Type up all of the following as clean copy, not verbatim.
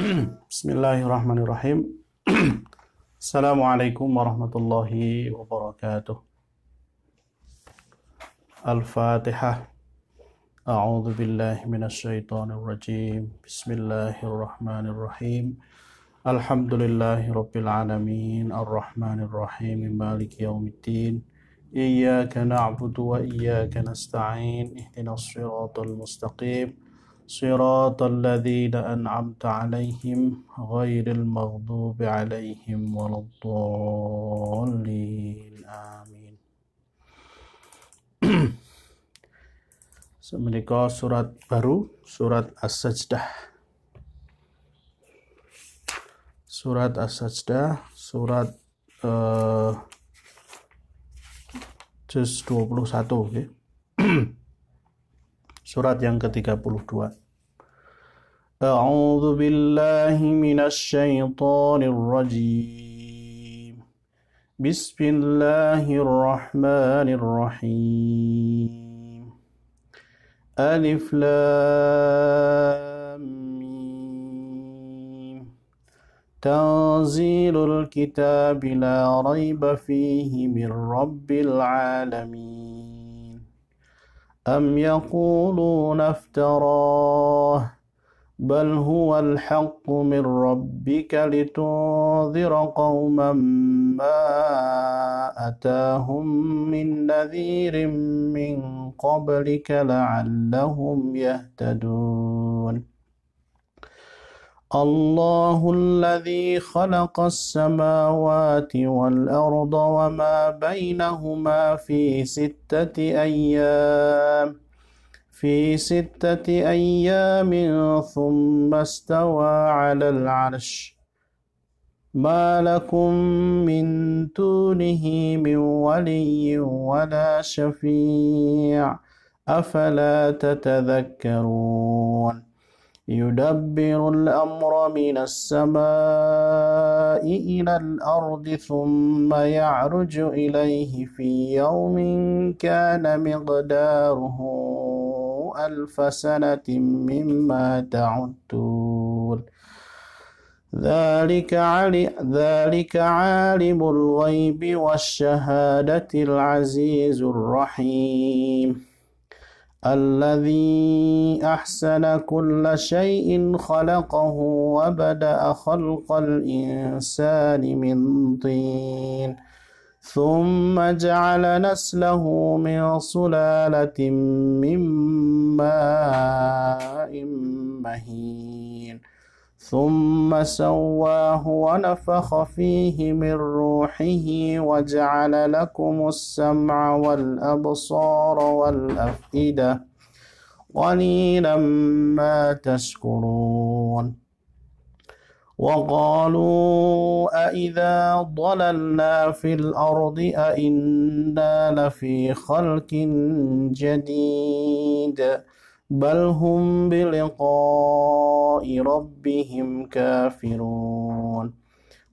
Bismillahirrahmanirrahim. Assalamualaikum warahmatullahi wabarakatuh. Al-Fatihah. A'udzu billahi minasyaitonir rajim. Bismillahirrahmanirrahim. Alhamdulillahi rabbil alamin, arrahmanir rahim, maliki yaumiddin. Iyyaka na'budu wa iyyaka nasta'in. Ihdinas shiratal mustaqim. صراط الذين أنعمت عليهم غير المغضوب عليهم ولا الضالين آمين. Semenika surat baru, surat As-Sajdah. Surat As-Sajdah, surat juz 21 okay. Surat yang ke-32. A'udzu billahi minasy syaithanir rajim. Bismillahirrahmanirrahim. Alif Lam Mim. Tanzilul kitabi la raiba fihi min rabbil alamin. أم يقولون افتراه بل هو الحق من ربك لتنذر قوما ما أتاهم من نذير من قبلك لعلهم يهتدون الله الذي خلق السماوات والأرض وما بينهما في ستة أيام ثم استوى على العرش ما لكم من دونه من ولي ولا شفيع أفلا تتذكرون يدبر الأمر من السماء إلى الأرض ثم يعرج إليه في يوم كان مقداره 1000 سنة مما تعدون ذلك عالم الغيب والشهادة العزيز الرحيم الذي أحسن كل شيء خلقه وبدأ خلق الإنسان من طين ثم جعل نسله من سلالة من ماء مهين ثم سواه ونفخ فيه من روحه وجعل لكم السمع والأبصار والأفئدة قليلا ما تشكرون وقالوا أإذا ضللنا في الأرض أإنا لفي خلق جديد بل هم بلقاء ربهم كافرون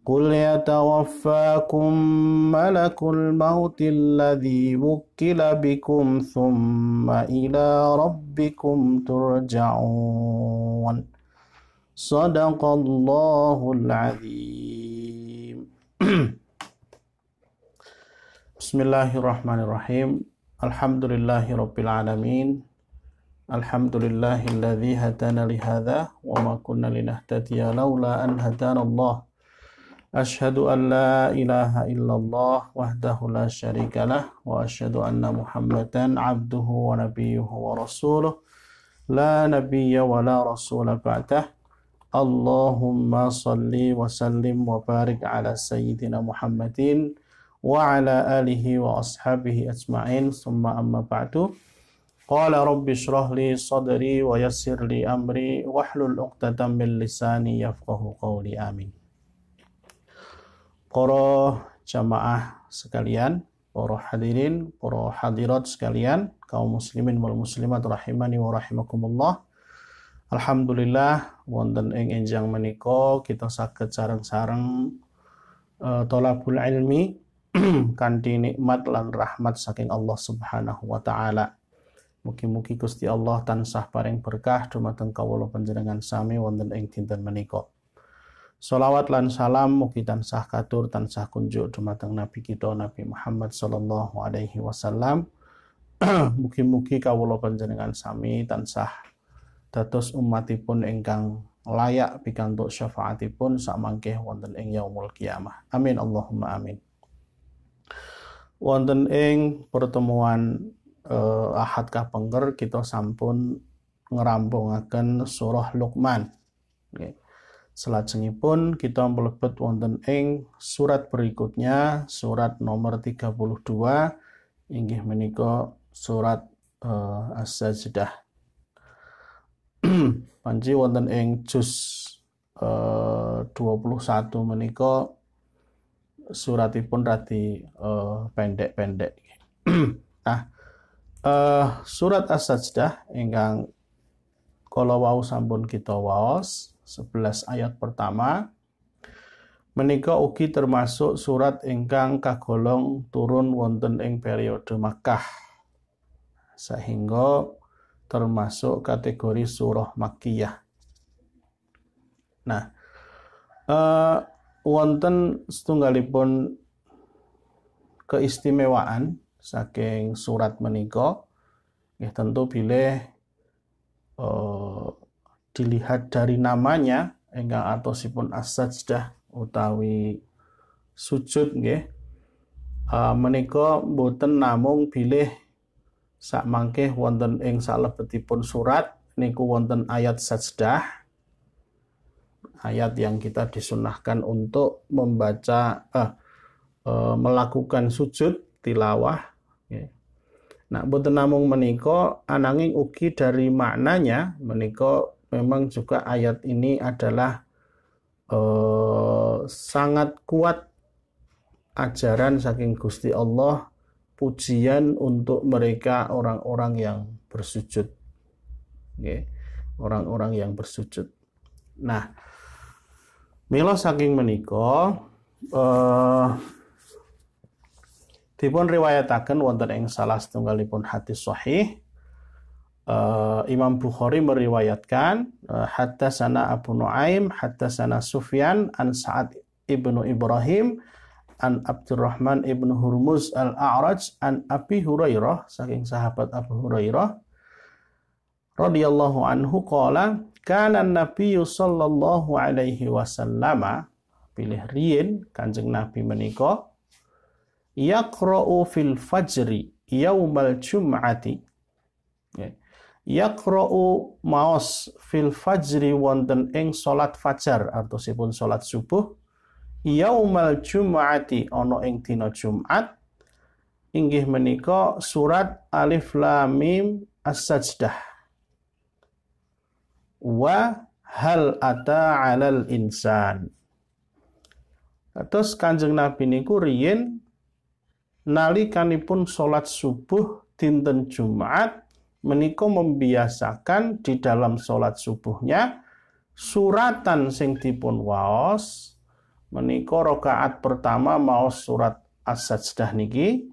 قل يتوفاكم ملك الموت الذي وكل بكم ثم إلى ربكم ترجعون صدق الله العظيم. Bismillahirrahmanirrahim. Alhamdulillahi rabbil alamin. Alhamdulillahilladzi hadana lihadza wa ma kunna linahtadiya laula an hadana Allah. Asyhadu an la ilaha illallah wahdahu la syarikalah wa asyhadu anna Muhammadan abduhu wa nabiyyuhu wa rasuluh la nabiyya wa la rasula ba'dah. Allahumma salli wa sallim wa barik ala sayyidina Muhammadin wa ala alihi wa ashabihi ajma'in. Summa amma ba'du. Qala rabbi shrah li sadri wa yassir li amri wahlul 'uqdatam min lisani yafqahu qawli. Amin. Para jamaah sekalian, para hadirin, para hadirat sekalian, kaum muslimin wal muslimat rahimani wa rahimakumullah. Alhamdulillah wonten ing enjang menika kita saged sareng-sareng thalabul ilmi kanthi nikmat lan rahmat saking Allah Subhanahu wa taala. Mugi-mugi Gusti Allah tansah paring berkah dumateng kawula panjenengan sami wonten ing dinten menika. Sholawat lan salam mugi tansah katur tansah kunjuk dumateng Nabi kita Nabi Muhammad sallallahu alaihi wasallam. Mugi-mugi kawula panjenengan sami tansah dados umatipun ingkang layak pikantuk syafaatipun samangke wonten ing yaumul kiamah. Amin Allahumma amin. Wonten ing pertemuan Ahad kapengker kita sampun ngerampungaken surah Luqman. Okay. Salajengipun kita mlebet wonten ing surat berikutnya, surat nomor 32 inggih menika surat As-Sajdah. Panji wonten ing juz 21 menika suratipun radi pendek-pendek. Nah, surat As-Sajdah ingkang kala wau sampun kita waos 11 ayat pertama menika ugi termasuk surat ingkang kagolong turun wonten ing periode Makkah, sehingga termasuk kategori surah Makkiyah. Nah, wonten setunggalipun keistimewaan saking surat menika, nggih tentu bilih dilihat dari namanya ingkang atosipun As-Sajdah utawi sujud nggih. Menika boten namung bilih sakmangke wonten ing salebetipun surat niku wonten ayat sajdah, ayat yang kita disunahkan untuk membaca melakukan sujud tilawah. Nah, boten namung menika ananging ugi dari maknanya menika memang juga ayat ini adalah sangat kuat ajaran saking Gusti Allah, pujian untuk mereka orang-orang yang bersujud. Orang-orang yang bersujud. Nah, mila saking menika dipun riwayataken wonten ing salah setunggalipun hadis sahih. Imam Bukhari meriwayatkan haddatsana Abu Nuaim haddatsana Sufyan an Sa'ad ibnu Ibrahim an Abdurrahman ibnu Hurmuz al-A'raj an Abi Hurairah, saking sahabat Abu Hurairah radhiyallahu anhu qala kana Nabi sallallahu alaihi wasallam, pilih riyin Kanjeng Nabi menika yaqra'u fil fajri yaumal jum'ati. Yaqra'u maos fil fajri wonten ing salat fajar, artosipun salat subuh, yaumal jum'ati ana ing dina Jumat, inggih menika surat Alif Lam Mim As-Sajdah wa hal ata 'alal insan. Terus Kanjeng Nabi niku riyin nalikanipun salat subuh dinten Jumat menika membiasakan di dalam salat subuhnya suratan sing dipun waos menika rakaat pertama maos surat As-Sajdah niki,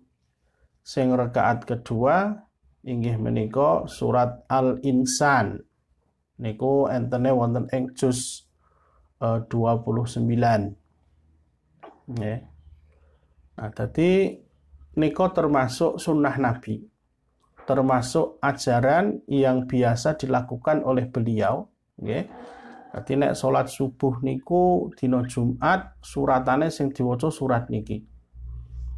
sing rakaat kedua inggih menika surat Al-Insan niku entene wonten ing juz 29. Nggih. Nah, dadi nika termasuk sunnah Nabi, termasuk ajaran yang biasa dilakukan oleh beliau, nggih. Dadi nek salat subuh niku dina Jumat suratane sing diwaca surat niki.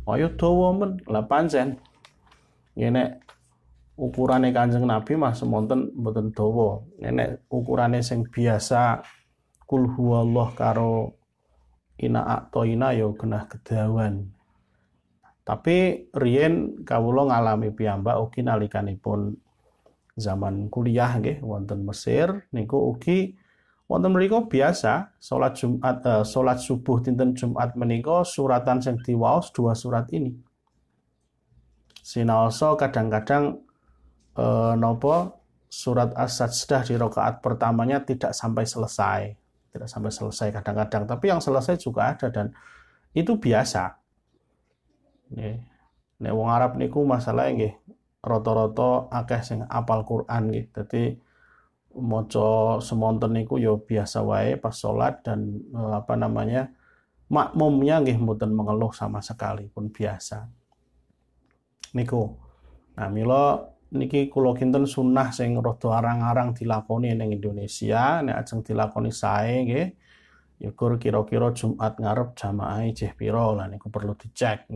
Kaya dawa men, lah pancen. Nek ukurane Kanjeng Nabi mah semonten mboten dawa. Nek ukurane sing biasa kul huwallah karo ina a'toina ya genah kedawan. Tapi riyen kawula ngalami piyambak ugi nalikanipun zaman kuliah nggih wonten Mesir niku ugi wonten mriku biasa salat Jumat salat subuh dinten Jumat menika suratan sing diwaos dua surat ini. Sinaosa kadang-kadang napa surat As-Sajdah di rakaat pertamanya tidak sampai selesai. Tidak sampai selesai kadang-kadang, tapi yang selesai juga ada dan itu biasa. Nek wong Arab niku masalah nggih rata-rata akeh sing apal Quran nggih. Dadi maca semonten niku ya biasa wae pas salat dan makmumnya nggih mboten mengeluh sama sekali pun biasa. Niku. Nah, mila niki kula kinten sunnah sing rada arang-arang dilakoni ning Indonesia, nek ajeng dilakoni sae nggih. Ya kira-kira Jumat ngarep jamaah jeh pira lah niku perlu dicek.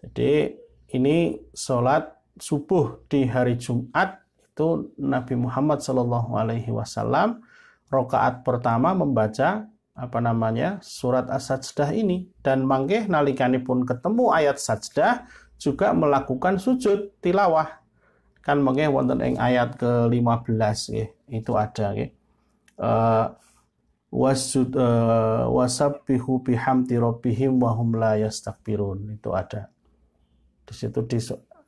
Jadi ini salat subuh di hari Jumat itu Nabi Muhammad SAW rakaat pertama membaca surat As-Sajdah ini, dan mangkeh nalikanipun ketemu ayat sajdah juga melakukan sujud tilawah. Kan mangkeh wonten ing ayat ke-15 nggih, itu ada nggih. Wasabbihu bihamdi rabbihim wa hum la yastakbirun, itu ada. Di situ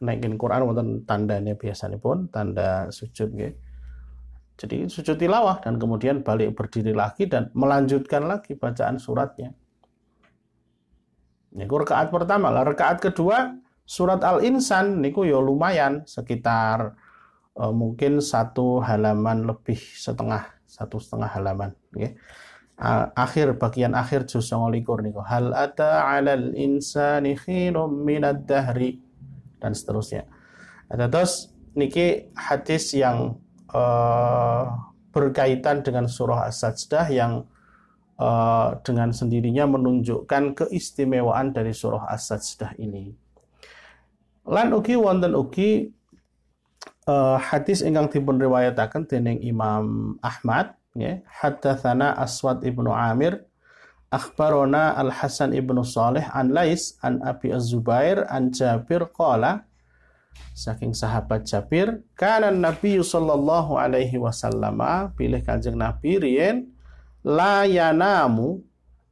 naikin Quran wonten tandanya biasanya pun tanda sujud nggih. Jadi sujud tilawah dan kemudian balik berdiri lagi dan melanjutkan lagi bacaan suratnya. Niku rakaat pertama. Lah rakaat kedua surat Al-Insan niku ya lumayan sekitar mungkin satu halaman lebih satu setengah halaman nggih. Bagian akhir juz 29 niku hal ata 'alal insani khinum minad dahri dan seterusnya. Terus niki hadis yang berkaitan dengan surah As-Sajdah yang dengan sendirinya menunjukkan keistimewaan dari surah As-Sajdah ini. Lan ugi wonten ugi hadis ingkang dipun riwayataken dening Imam Ahmad nggih, haddatsana Aswad ibnu Amir akhbarona Al-Hasan ibnu Shalih an Lais an Abi Az-Zubair an Jabir qala, saking sahabat Jabir, kana Nabi sallallahu alaihi wasallam, pilih Kanjeng Nabi riyen la yanamu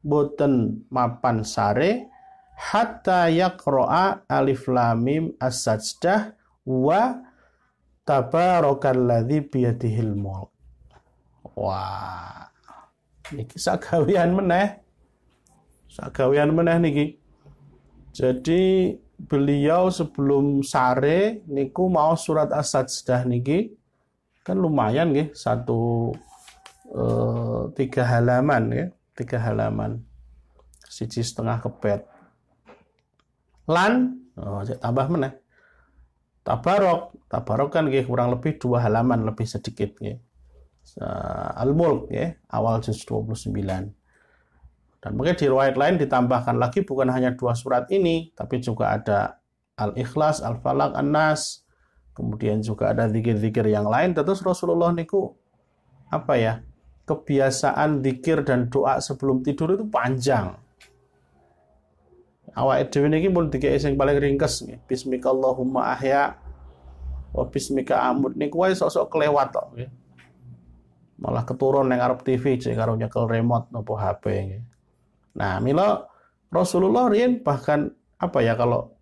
boten mapan sare hatta yaqra'a alif lam mim as-sajdah wa tabarakalladzi biyadihil mulk. Wah, niki sagawean meneh niki. Jadi beliau sebelum sare niku mau surat As-Sajdah niki kan lumayan nggih, 3 halaman ya, 3 halaman. 1,5 kepet. Lan tambah meneh. Tabarok kan nggih kurang lebih 2 halaman lebih sedikit nggih. Al-Mulk ya, awal juz 29. Dan mungkin di riwayat lain ditambahkan lagi bukan hanya 2 surat ini, tapi juga ada Al-Ikhlas, Al-Falaq, An-Nas, kemudian juga ada zikir-zikir yang lain. Terus Rasulullah niku kebiasaan zikir dan doa sebelum tidur itu panjang. Awake dhewe niki pun dikek sing paling ringkes nggih. Bismikallahumma ahya wa bismika amut niku wae sok-sok kelewat tok nggih. Malah keturun nang arep TV cek karo nyekel remote nopo HP nggih. Nah, mila Rasulullah riyen bahkan kalau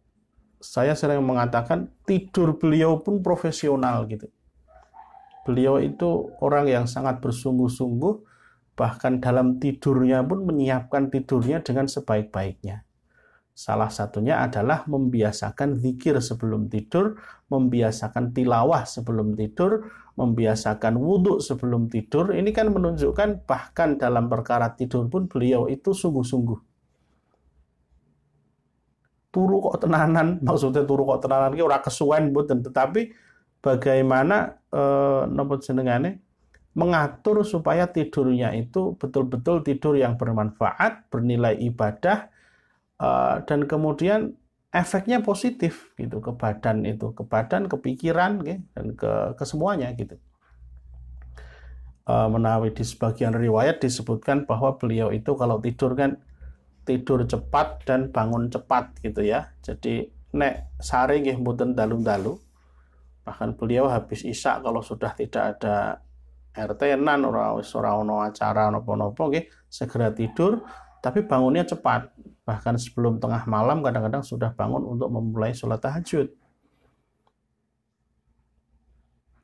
saya sering mengatakan tidur beliau pun profesional gitu. Beliau itu orang yang sangat bersungguh-sungguh, bahkan dalam tidurnya pun menyiapkan tidurnya dengan sebaik-baiknya. Salah satunya adalah membiasakan zikir sebelum tidur, membiasakan tilawah sebelum tidur, membiasakan wudhu sebelum tidur. Ini kan menunjukkan bahkan dalam perkara tidur pun beliau itu sungguh-sungguh. Turu kok tenanan, maksudnya turu kok tenanan ki ora kesuwen mboten, tetapi bagaimana mengatur supaya tidurnya itu betul-betul tidur yang bermanfaat, bernilai ibadah, dan kemudian efeknya positif gitu ke badan itu, ke badan, ke pikiran gitu, dan ke semuanya gitu. Menawi di sebagian riwayat disebutkan bahwa beliau itu kalau tidur kan tidur cepat dan bangun cepat gitu ya. Jadi nek sare nggih mboten dalu-dalu. Bahkan beliau habis isya kalau sudah tidak ada RT-nan ora ono acara napa-napa nggih segera tidur, tapi bangunnya cepat. Bahkan sebelum tengah malam kadang-kadang sudah bangun untuk memulai sholat tahajud.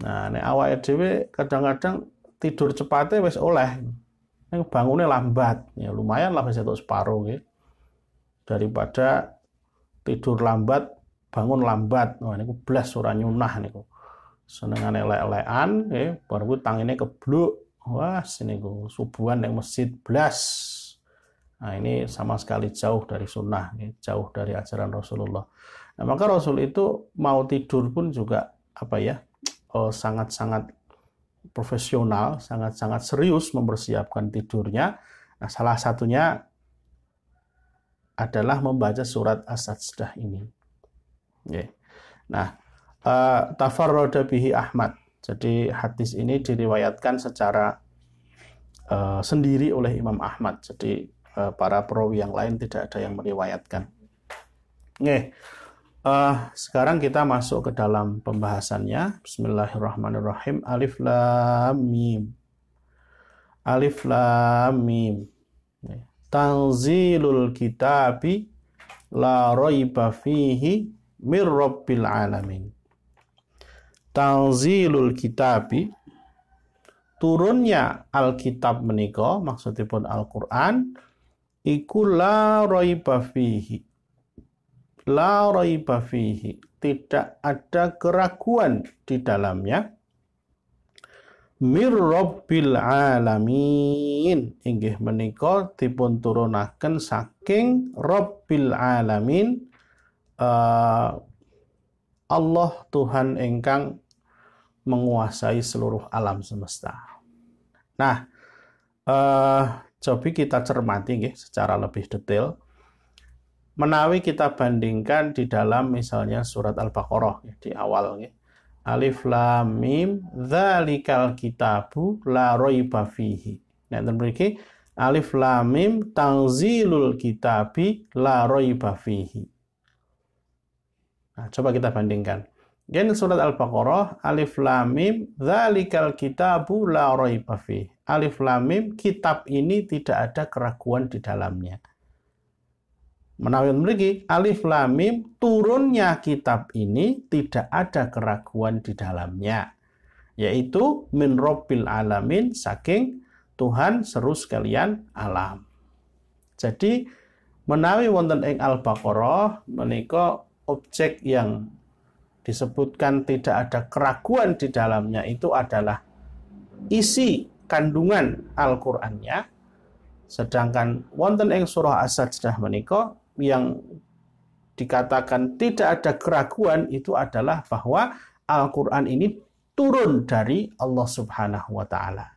Nah, nek awake dhewe kadang-kadang tidur cepatnya wis oleh. Nek bangunnya lambat, ya lumayan lah wis entuk separuh nggih. Daripada tidur lambat, bangun lambat. Wah niku blas ora nyunah niku. senengane elek-elekan nggih, baru tangine kebluk. Wah, niku subuhan ning masjid blas. Nah, ini sama sekali jauh dari sunnah, jauh dari ajaran Rasulullah. Nah, maka Rasul itu mau tidur pun juga apa ya, sangat-sangat profesional, sangat-sangat serius mempersiapkan tidurnya. Nah, salah satunya adalah membaca surat As-Sajdah ini. Nah, tafarrada bihi Ahmad. Jadi hadis ini diriwayatkan secara sendiri oleh Imam Ahmad. Jadi para perawi yang lain tidak ada yang meriwayatkan. Sekarang kita masuk ke dalam pembahasannya. Bismillahirrahmanirrahim. Alif Lam Mim. Alif Lam Mim. Tanzilul kitabi la raiba fihi mir rabbil alamin. Tanzilul kitabi, turunnya Alkitab menika, maksudipun Al-Qur'an, iku la raiba fihi. La raiba fihi, tidak ada keraguan di dalamnya. Mir rabbil alamin, inggih menika dipun turunaken saking Rabbil alamin, Allah Tuhan ingkang menguasai seluruh alam semesta. Nah, coba kita cermati nggih secara lebih detail. Menawi kita bandingkan di dalam misalnya surat Al-Baqarah di awal nggih. Alif Lam Mim dzalikal kitabu la raiba fihi. Nah, mriki Alif Lam Mim tanzilul kitabi la raiba fihi. Nah, coba kita bandingkan. Gen surat Al-Baqarah Alif Lam Mim dzalikal kitabu la raiba fihi. Alif Lam Mim, kitab ini tidak ada keraguan di dalamnya. Menawi mriki Alif Lam Mim, turunnya kitab ini tidak ada keraguan di dalamnya, yaitu min rabbil alamin, saking Tuhan seru sekalian alam. Jadi menawi wonten ing Al-Baqarah menika objek yang disebutkan tidak ada keraguan di dalamnya itu adalah isi kandungan Al-Qur'annya, sedangkan wonten ing surah As-Sajdah menika yang dikatakan tidak ada keraguan itu adalah bahwa Al-Quran ini turun dari Allah Subhanahu wa Ta'ala.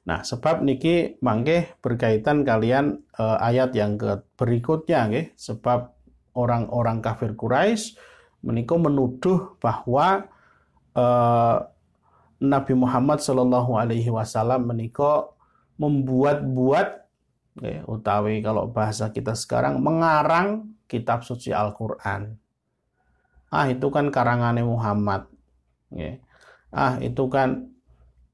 Nah, sebab niki mangke berkaitan kalian ayat yang berikutnya nggih, sebab orang-orang kafir Quraisy menika menuduh bahwa Nabi Muhammad sallallahu alaihi wasallam menika membuat-buat, utawi kalau bahasa kita sekarang mengarang kitab suci Al-Qur'an. Itu kan karangane Muhammad. Itu kan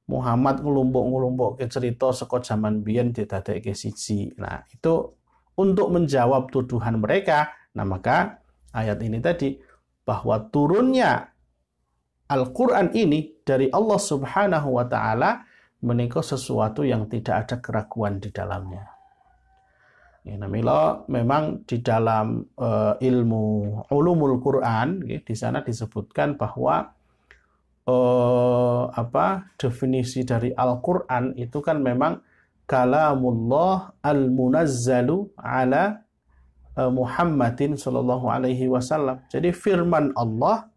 Muhammad nglumpuk-nglumpuk ke cerita saka jaman biyen didadekke siji. Nah, itu untuk menjawab tuduhan mereka. Nah, maka ayat ini tadi bahwa turunnya Al-Qur'an ini dari Allah Subhanahu wa Ta'ala menika sesuatu yang tidak ada keraguan di dalamnya. Namila memang di dalam ilmu ulumul Quran, di sana disebutkan bahwa definisi dari Al-Quran itu kan memang kalamullah al-munazzalu ala Muhammadin sallallahu alaihi wasallam. Jadi firman Allah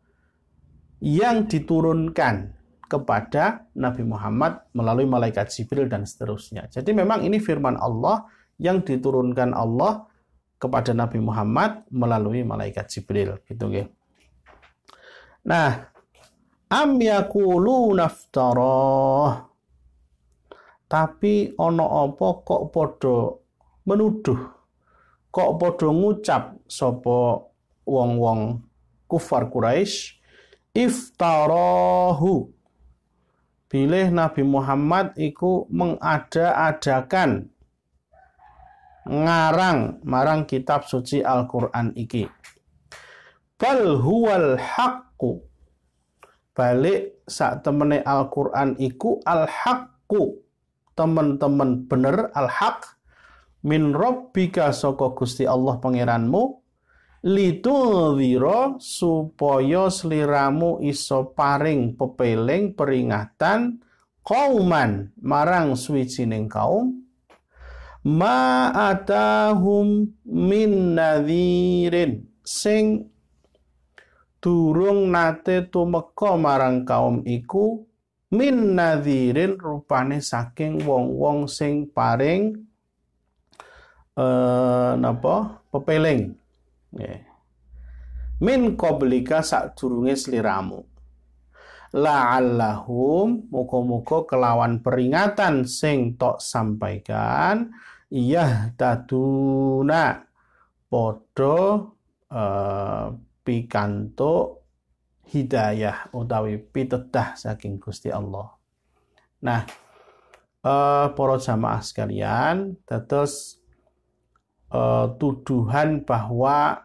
yang diturunkan kepada Nabi Muhammad melalui malaikat Jibril dan seterusnya. Jadi memang ini firman Allah yang diturunkan Allah kepada Nabi Muhammad melalui malaikat Jibril, gitu nggih. Nah, am yaquluna iftarah, tapi ana apa kok padha menuduh, kok padha ngucap sapa wong-wong kufar Quraisy iftarahu, bilih Nabi Muhammad iku mengada-adakan ngarang marang kitab suci Al-Qur'an iki. Bal huwal haqqu, balik sak temene Al-Qur'an iku al-haqqu, temen-temen bener, al-haq min rabbika saka Gusti Allah pangeranmu, Litudhira supaya sliramu iso paring pepeling peringatan kauman marang suwijining kaum ma atahum min nadhirin sing durung nate tumeka marang kaum iku min nadhirin rupane saking wong-wong sing paring pepeling. Min qablika sadurunge sliramu. La'allahum muga-muga kelawan peringatan sing tok sampaikan yahtaduna padha pikantuk hidayah utawi pitedah saking Gusti Allah. Nah, para jamaah sekalian, dados tuduhan bahwa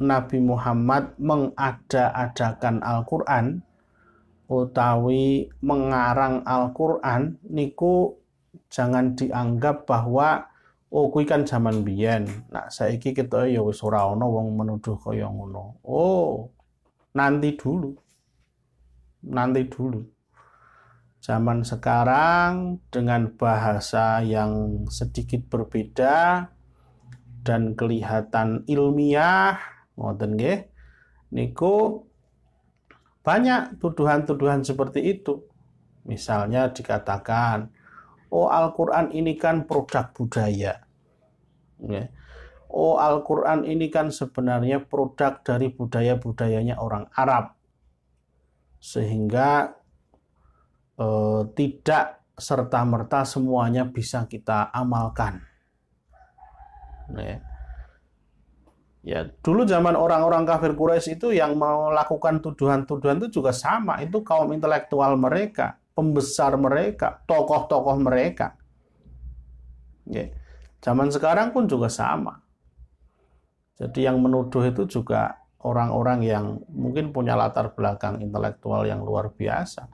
Nabi Muhammad mengada-adakan Al-Qur'an utawi mengarang Al-Qur'an niku jangan dianggap bahwa kuwi kan zaman biyen. Nah, saiki ketoke ya wis ora ana wong menuduh kaya ngono. Nanti dulu. Zaman sekarang dengan bahasa yang sedikit berbeda dan kelihatan ilmiah, ngoten nggih. Niku banyak tuduhan-tuduhan seperti itu. Misalnya dikatakan, Al-Qur'an ini kan produk budaya. Al-Qur'an ini kan sebenarnya produk dari budaya-budayanya orang Arab. Sehingga tidak serta-merta semuanya bisa kita amalkan. Ya, dulu zaman orang-orang kafir Quraisy itu yang melakukan tuduhan-tuduhan itu juga sama. Itu kaum intelektual mereka, pembesar mereka, tokoh-tokoh mereka. Zaman sekarang pun juga sama. Jadi yang menuduh itu juga orang-orang yang mungkin punya latar belakang intelektual yang luar biasa.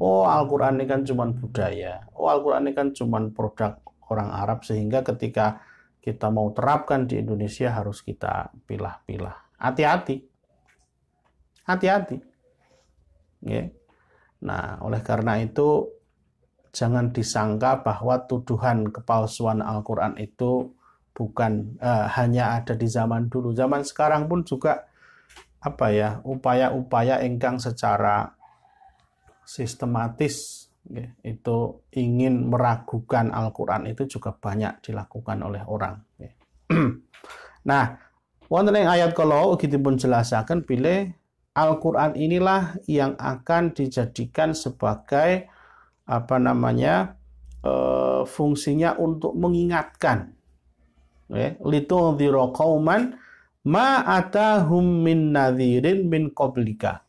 Al-Qur'an ini kan cuma budaya. Al-Qur'an ini kan cuma produk orang Arab, sehingga ketika kita mau terapkan di Indonesia harus kita pilah-pilah. Hati-hati. Nah, oleh karena itu jangan disangka bahwa tuduhan kepalsuan Al-Qur'an itu bukan hanya ada di zaman dulu. Zaman sekarang pun juga upaya-upaya ingkang secara sistematis itu ingin meragukan Al-Qur'an itu juga banyak dilakukan oleh orang. Nah, wonten ing ayat kala ugi dipun jelasaken bilih Al-Qur'an inilah yang akan dijadikan sebagai fungsinya untuk mengingatkan. Litudhira qauman ma atahum min nadhirin min qablika.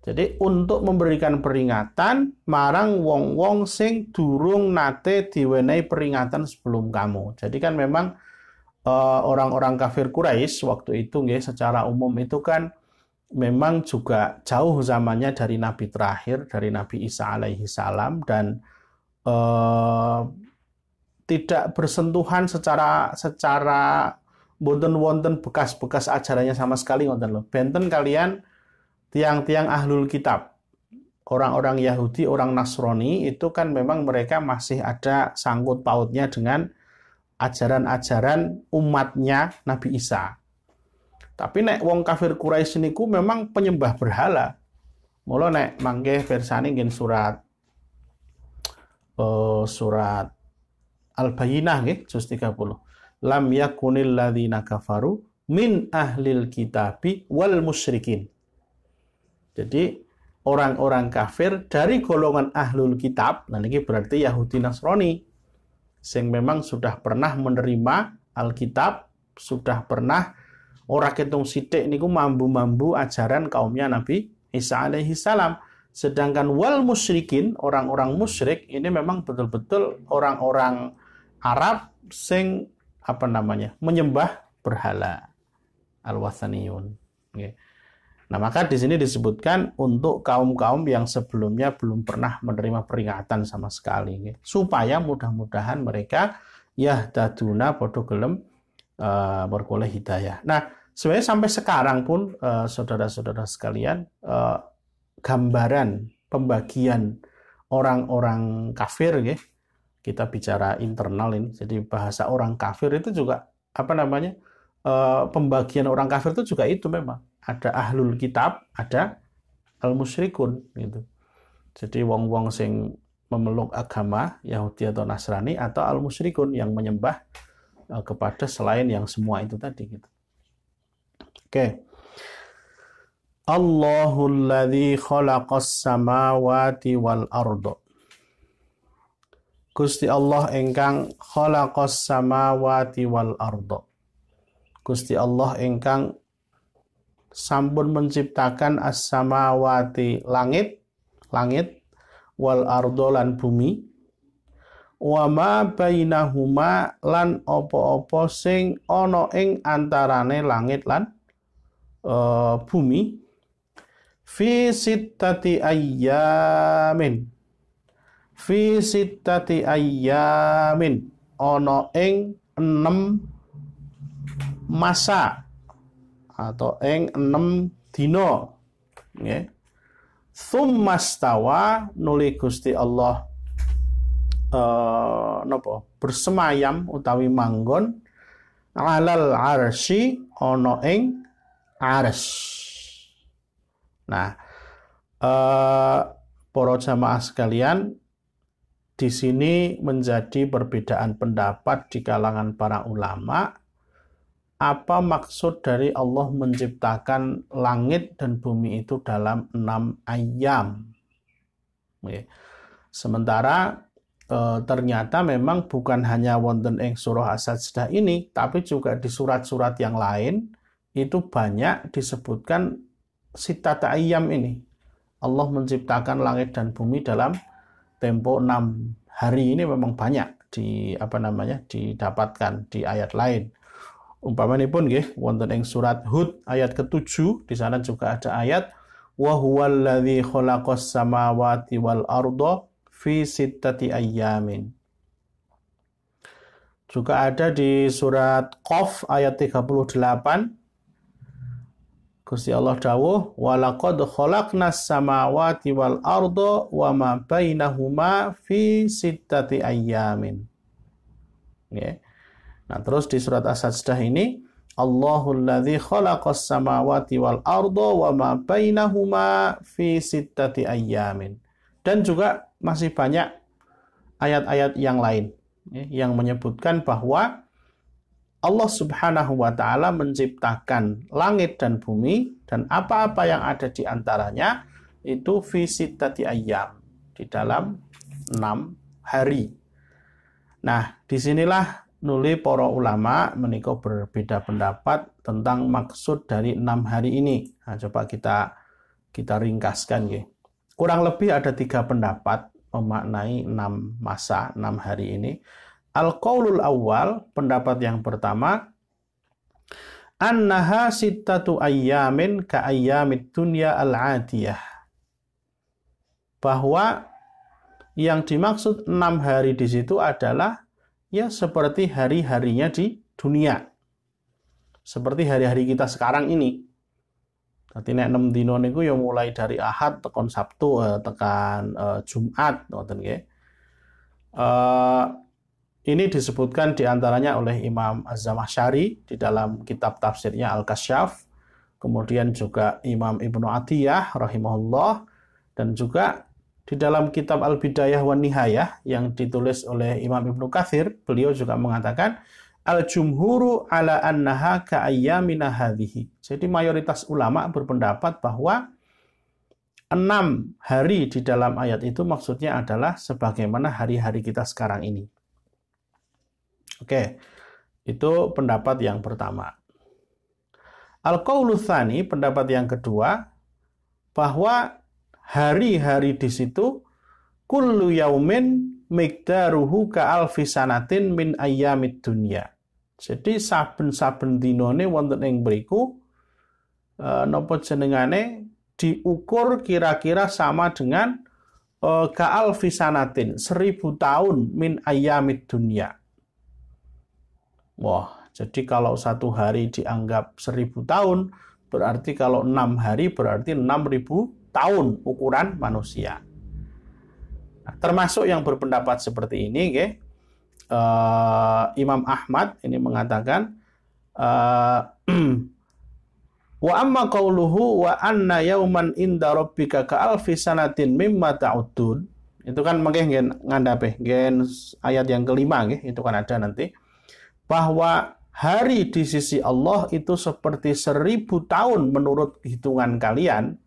Jadi untuk memberikan peringatan marang wong-wong sing durung nate diwenehi peringatan sebelum kamu. Jadi kan memang orang-orang kafir Quraisy waktu itu secara umum itu kan memang juga jauh zamannya dari Nabi terakhir, dari Nabi Isa alaihi salam, dan tidak bersentuhan secara boten wonten bekas-bekas ajarannya sama sekali, ngoten lho. Benten kalian tiang-tiang ahlul kitab, orang-orang Yahudi, orang Nasrani, itu kan memang mereka masih ada sangkut pautnya dengan ajaran-ajaran umatnya Nabi Isa. Tapi nek wong kafir Quraisy niku memang penyembah berhala. Mula nek mangke versane nggih surat Al-Bayyinah nggih juz 30. Lam yakunil ladzina kafaru min ahlil kitabi wal musyrikin. Jadi orang-orang kafir dari golongan ahlul kitab, nah ini berarti Yahudi Nasrani, sing memang sudah pernah menerima Alkitab, sudah pernah ora ketung sithik niku mambu-mambu ajaran kaumnya Nabi Isa alaihi salam. Sedangkan wal musyrikin, orang-orang musyrik ini memang betul-betul orang-orang Arab sing menyembah berhala, al-wathaniyun. Okay. Nah, maka di sini disebutkan untuk kaum-kaum yang sebelumnya belum pernah menerima peringatan sama sekali, supaya mudah-mudahan mereka yahtaduna padha gelem beroleh hidayah. Nah, sebenarnya sampai sekarang pun saudara-saudara sekalian, gambaran pembagian orang-orang kafir ya, kita bicara internal ini, jadi bahasa orang kafir itu juga apa namanya, pembagian orang kafir itu juga itu memang ada ahlul kitab, ada al musyrikun gitu. Jadi wong-wong sing memeluk agama Yahudi atau Nasrani, atau al musyrikun yang menyembah kepada selain yang semua itu tadi gitu. Oke. Allahul ladzi khalaqas samawati wal arda. Gusti Allah ingkang khalaqas samawati wal arda. Gusti Allah ingkang sampun menciptakan as-samawati langit wal arda lan bumi, wa ma bainahuma lan apa-apa sing ana ing antarane langit lan bumi, fi sittati ayyamin ana ing 6 masa atau ing 6 dina nggih. Tsummastawa nuli Gusti Allah bersemayam utawi manggon alal arsy ana ing arsy. Nah, para jamaah sekalian, di sini menjadi perbedaan pendapat di kalangan para ulama apa maksud dari Allah menciptakan langit dan bumi itu dalam 6 ayam. Sementara ternyata memang bukan hanya wonten ing surah As-Sajdah ini, tapi juga di surat-surat yang lain itu banyak disebutkan sittata ayyam ini. Allah menciptakan langit dan bumi dalam tempo 6 hari ini memang banyak didapatkan di ayat lain. Umpamanipun nggih wonten ing surat Hud ayat ke-7, di sana juga ada ayat wa huwallazi khalaqas samawati wal arda fi sittati ayyamin. Juga ada di surat Qaf ayat 38, Gusti Allah dawuh wa laqad khalaqnas samawati wal arda wa ma bainahuma fi sittati ayyamin. Nggih. Nah, terus di surat As-Sajdah ini Allahul ladzi khalaqas samawati wal arda wa ma bainahuma fi sittati ayyamin. Dan juga masih banyak ayat-ayat yang lain yang menyebutkan bahwa Allah Subhanahu wa taala menciptakan langit dan bumi dan apa-apa yang ada di antaranya itu fi sittati ayyam, di dalam 6 hari. Nah, disinilah nuli para ulama menika berbeda pendapat tentang maksud dari 6 hari ini. Nah, coba kita ringkaskan nggih. Kurang lebih ada 3 pendapat memaknai 6 masa, 6 hari ini. Al-qaulul awal, pendapat yang pertama, annaha sittatu ayyamin ka ayyamid dunya al-'adiyah. Bahwa yang dimaksud 6 hari di situ adalah ya seperti hari-harinya di dunia. Seperti hari-hari kita sekarang ini. Dadi nek 6 dina niku ya mulai dari Ahad tekan Sabtu tekan Jumat ngoten nggih. Ini disebutkan diantaranya oleh Imam Az-Zamakhsyari di dalam kitab tafsirnya Al-Kasyaf, kemudian juga Imam Ibnu Athiyah rahimahullah, dan juga di dalam kitab Al-Bidayah wan Nihayah yang ditulis oleh Imam Ibnu Katsir, beliau juga mengatakan al-jumhuru ala annaha ka ayyamina hadhihi. Jadi mayoritas ulama berpendapat bahwa 6 hari di dalam ayat itu maksudnya adalah sebagaimana hari-hari kita sekarang ini. Oke, itu pendapat yang pertama. Al-qaulu tsani, pendapat yang kedua, bahwa hari-hari di situ kullu yaumin miqdaruhu ka alfi sanatin min ayyamid dunya. Jadi saben-saben dinane wonten ing mriku napa jenengane diukur kira-kira sama dengan ka alfi sanatin 1000 tahun min ayyamid dunya. Wah, Jadi kalau satu hari dianggap 1000 tahun, berarti kalau 6 hari berarti 6000 tahun ukuran manusia. Nah, termasuk yang berpendapat seperti ini, Imam Ahmad ini mengatakan, wa amma qauluhu wa anna yauman inda rabbika ka alfi sanatin mimma ta'udun. Itu kan mungkin ngandape gen ayat yang kelima itu kan ada nanti, bahwa hari di sisi Allah itu seperti 1000 tahun menurut hitungan kalian,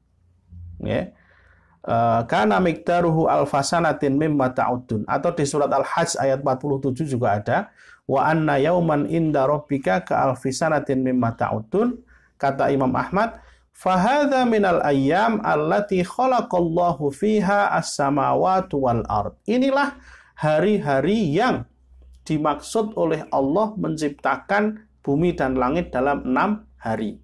kana miqdaruhu alfasanatin mimma ta'udun. Atau di surat Al-Hajj ayat 47 juga ada, wa anna yauman inda rabbika ka alfisanatin mimma ta'udun. Kata Imam Ahmad, fahadha minal ayyam allati khalaqallahu fiha as-samawati wal ard. Inilah hari-hari yang dimaksud oleh Allah menciptakan bumi dan langit dalam 6 hari.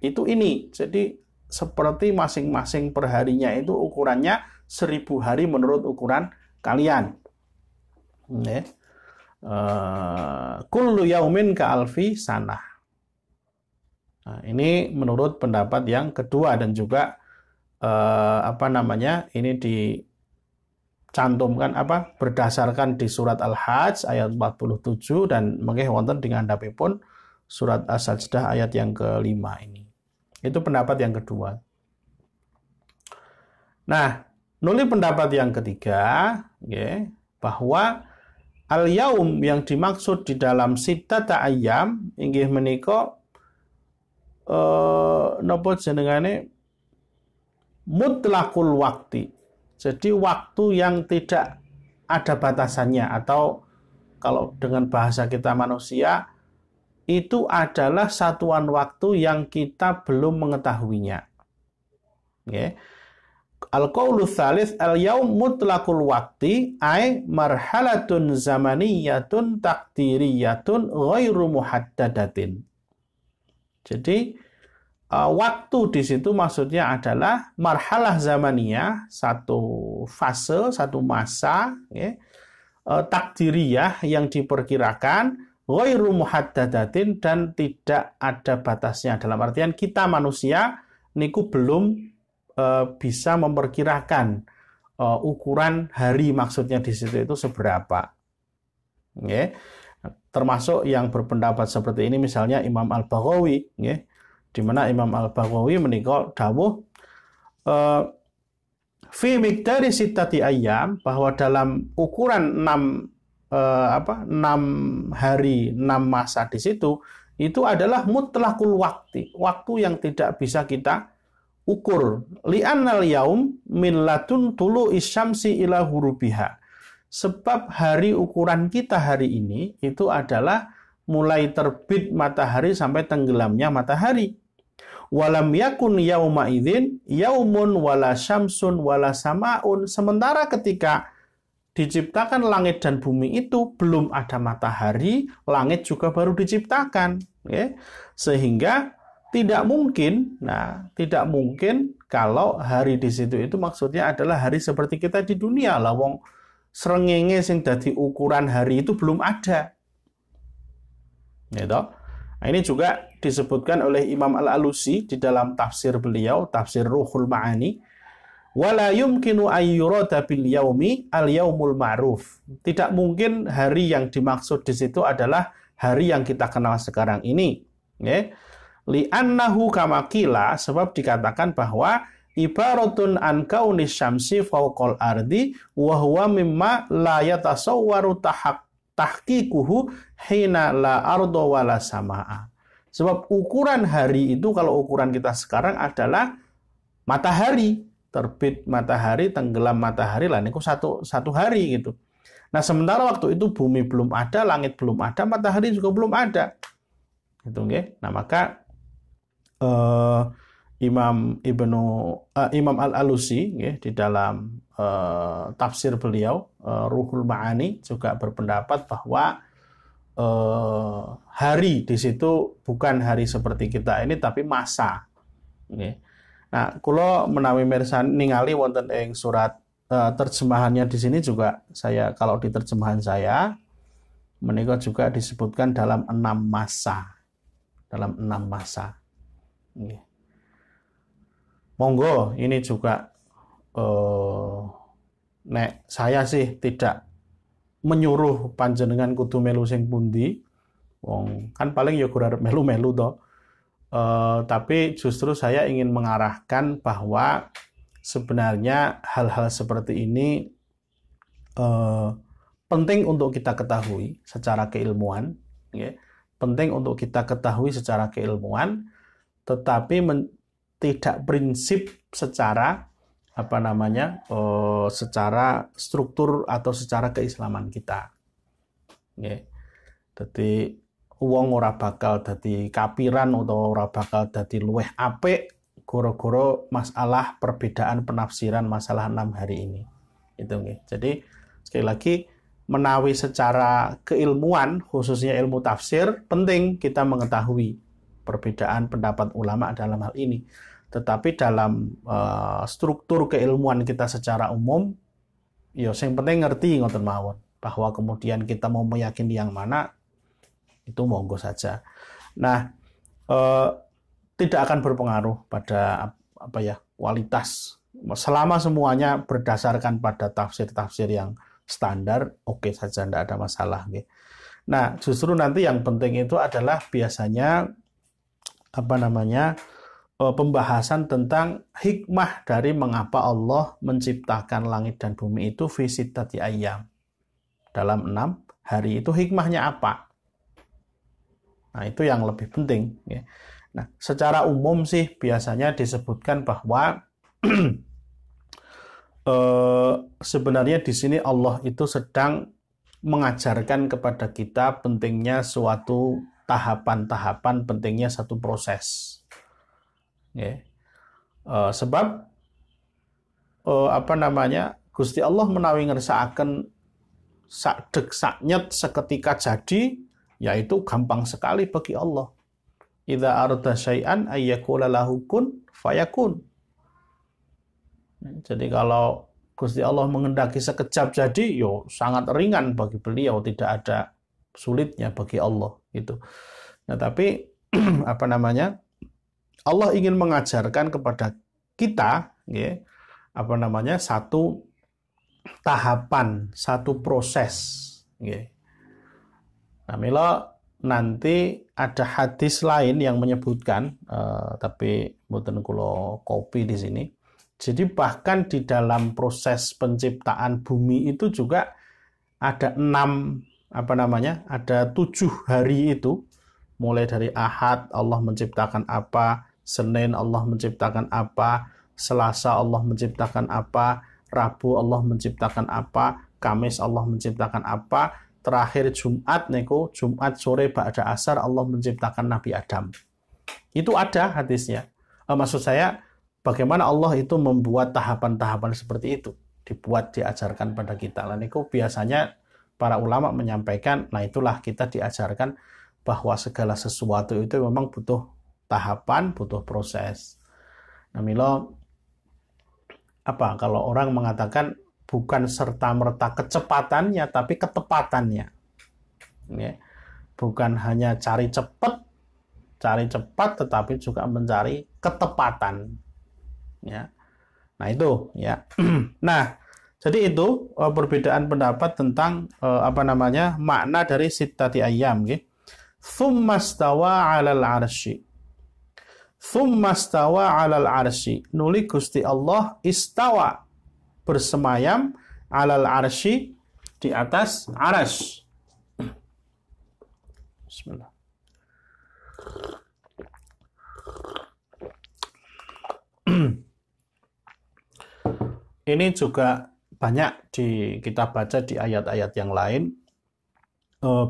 Itu ini. Jadi seperti masing-masing perharinya itu ukurannya 1000 hari menurut ukuran kalian. Kullu yaumin ka alfi sanah. Nah, ini menurut pendapat yang kedua, dan juga ini dicantumkan berdasarkan di surat Al-Hajj ayat 47 dan mengeh wonten dengan dapipun surat As-Sajdah ayat yang kelima ini. Itu pendapat yang kedua. Nah, nuli pendapat yang ketiga, bahwa al-yaum yang dimaksud di dalam sittata ayyam inggih menika napa jenengane mutlaqul waktu. Jadi waktu yang tidak ada batasannya, atau kalau dengan bahasa kita manusia itu adalah satuan waktu yang kita belum mengetahuinya. Al-qaulu tsalits al-yaum mutlaqul waqti ay marhalatun zamaniyatun taqdiriyatun ghairu muhaddadatin. Jadi waktu di situ maksudnya adalah marhalah zamaniyah, satu fase, satu masa, takdiriyah yang diperkirakan, ghairu muhaddadatin, dan tidak ada batasnya. Dalam artian kita manusia niku belum bisa memperkirakan ukuran hari maksudnya di situ itu seberapa. Termasuk yang berpendapat seperti ini misalnya Imam Al-Baghawi, di mana Imam Al-Baghawi menika dawuh fi miqdari sittati ayyam, bahwa dalam ukuran 6 hari 6 masa di situ itu adalah mutlaqul waktu yang tidak bisa kita ukur. Li'annal yaum min ladun tulu'i syamsi ila hurubiha. Sebab hari ukuran kita hari ini itu adalah mulai terbit matahari sampai tenggelamnya matahari. Walam yakun yauma idzin yaumun wala syamsun wala samaun. Sementara ketika diciptakan langit dan bumi itu belum ada matahari, langit juga baru diciptakan. Sehingga tidak mungkin kalau hari di situ itu maksudnya adalah hari seperti kita di dunia. Lah wong srengenge sing dadi ukuran hari itu belum ada. Nah, ini juga disebutkan oleh Imam Al-Alusi di dalam tafsir beliau, tafsir Ruhul Ma'ani. Wala yumkinu ayyurada bil yaumi al-yaumul ma'ruf. Tidak mungkin hari yang dimaksud di situ adalah hari yang kita kenal sekarang ini. Li'annahu kama qila, sebab dikatakan bahwa ibaratun an kaunis syamsi fawqal ardi wa huwa mimma la yatasawwaru tahqiquhu hina la arda wala samaa. Sebab ukuran hari itu kalau ukuran kita sekarang adalah matahari, terbit matahari, tenggelam matahari lah niku satu hari gitu. Nah, sementara waktu itu bumi belum ada, langit belum ada, matahari juga belum ada. Gitu nggih. Nah, maka Imam Al-Alusi di dalam tafsir beliau Ruhul Ma'ani juga berpendapat bahwa hari di situ bukan hari seperti kita ini tapi masa. Nah, kula menawi mirsan ningali wonten ing surat terjemahannya di sini juga saya, kalau di terjemahan saya menika juga disebutkan dalam 6 masa. Dalam 6 masa. Nggih. Monggo, ini juga nek saya sih tidak menyuruh panjenengan kudu melu sing pundi. Wong kan paling ya ora melu-melu to. Tapi justru saya ingin mengarahkan bahwa sebenarnya hal-hal seperti ini penting untuk kita ketahui secara keilmuan, ya. Penting untuk kita ketahui secara keilmuan, tetapi tidak prinsip secara secara struktur atau secara keislaman kita. Ya. Jadi wong ora bakal dadi kapiran atau ora bakal dadi luweh apik goro-goro masalah perbedaan penafsiran masalah 6 hari ini. Itu nggih. Jadi sekali lagi menawi secara keilmuan khususnya ilmu tafsir penting kita mengetahui perbedaan pendapat ulama dalam hal ini. Tetapi dalam struktur keilmuan kita secara umum ya yang penting ngerti ngoten mawon bahwa kemudian kita mau meyakini yang mana itu monggo saja. Nah, tidak akan berpengaruh pada kualitas. Selama semuanya berdasarkan pada tafsir-tafsir yang standar, oke saja, tidak ada masalah. Nah, justru nanti yang penting itu adalah biasanya pembahasan tentang hikmah dari mengapa Allah menciptakan langit dan bumi itu fi sittati ayyam. Dalam 6 hari itu hikmahnya apa? Nah, itu yang lebih penting. Nah, secara umum sih biasanya disebutkan bahwa sebenarnya di sini Allah itu sedang mengajarkan kepada kita pentingnya suatu tahapan-tahapan, pentingnya satu proses. Sebab Gusti Allah menawi ngersakaken sakdek saknyet seketika jadi, yaitu gampang sekali bagi Allah. Idza arada syai'an ayyakula lahu kun fayakun. Jadi kalau Gusti Allah mengendaki sekejap jadi, yo sangat ringan bagi beliau, tidak ada sulitnya bagi Allah gitu. Nah, tapi Allah ingin mengajarkan kepada kita, satu tahapan, satu proses. Nah, mila nanti ada hadis lain yang menyebutkan, tapi mboten kula copy di sini. Jadi bahkan di dalam proses penciptaan bumi itu juga ada 7 hari itu, mulai dari Ahad Allah menciptakan apa, Senin Allah menciptakan apa, Selasa Allah menciptakan apa, Rabu Allah menciptakan apa, Kamis Allah menciptakan apa, terakhir Jumat Jumat sore ba'da asar Allah menciptakan Nabi Adam. Itu ada hadisnya. Maksud saya bagaimana Allah itu membuat tahapan-tahapan seperti itu, diajarkan pada kita. Lalu biasanya para ulama menyampaikan, nah itulah kita diajarkan bahwa segala sesuatu itu memang butuh tahapan, butuh proses. Nah, milo kalau orang mengatakan bukan serta-merta kecepatannya, tapi ketepatannya. Bukan hanya cari cepat, tetapi juga mencari ketepatan. Nah itu, ya. Nah, jadi itu perbedaan pendapat tentang makna dari sittati ayyam. Tsumma stawa 'alal 'arsy. Tsumma stawa 'alal 'arsy. Nuli Gusti Allah istawa, bersemayam 'alal 'arsy, di atas arsy. Bismillah. Ini juga banyak kita baca di ayat-ayat yang lain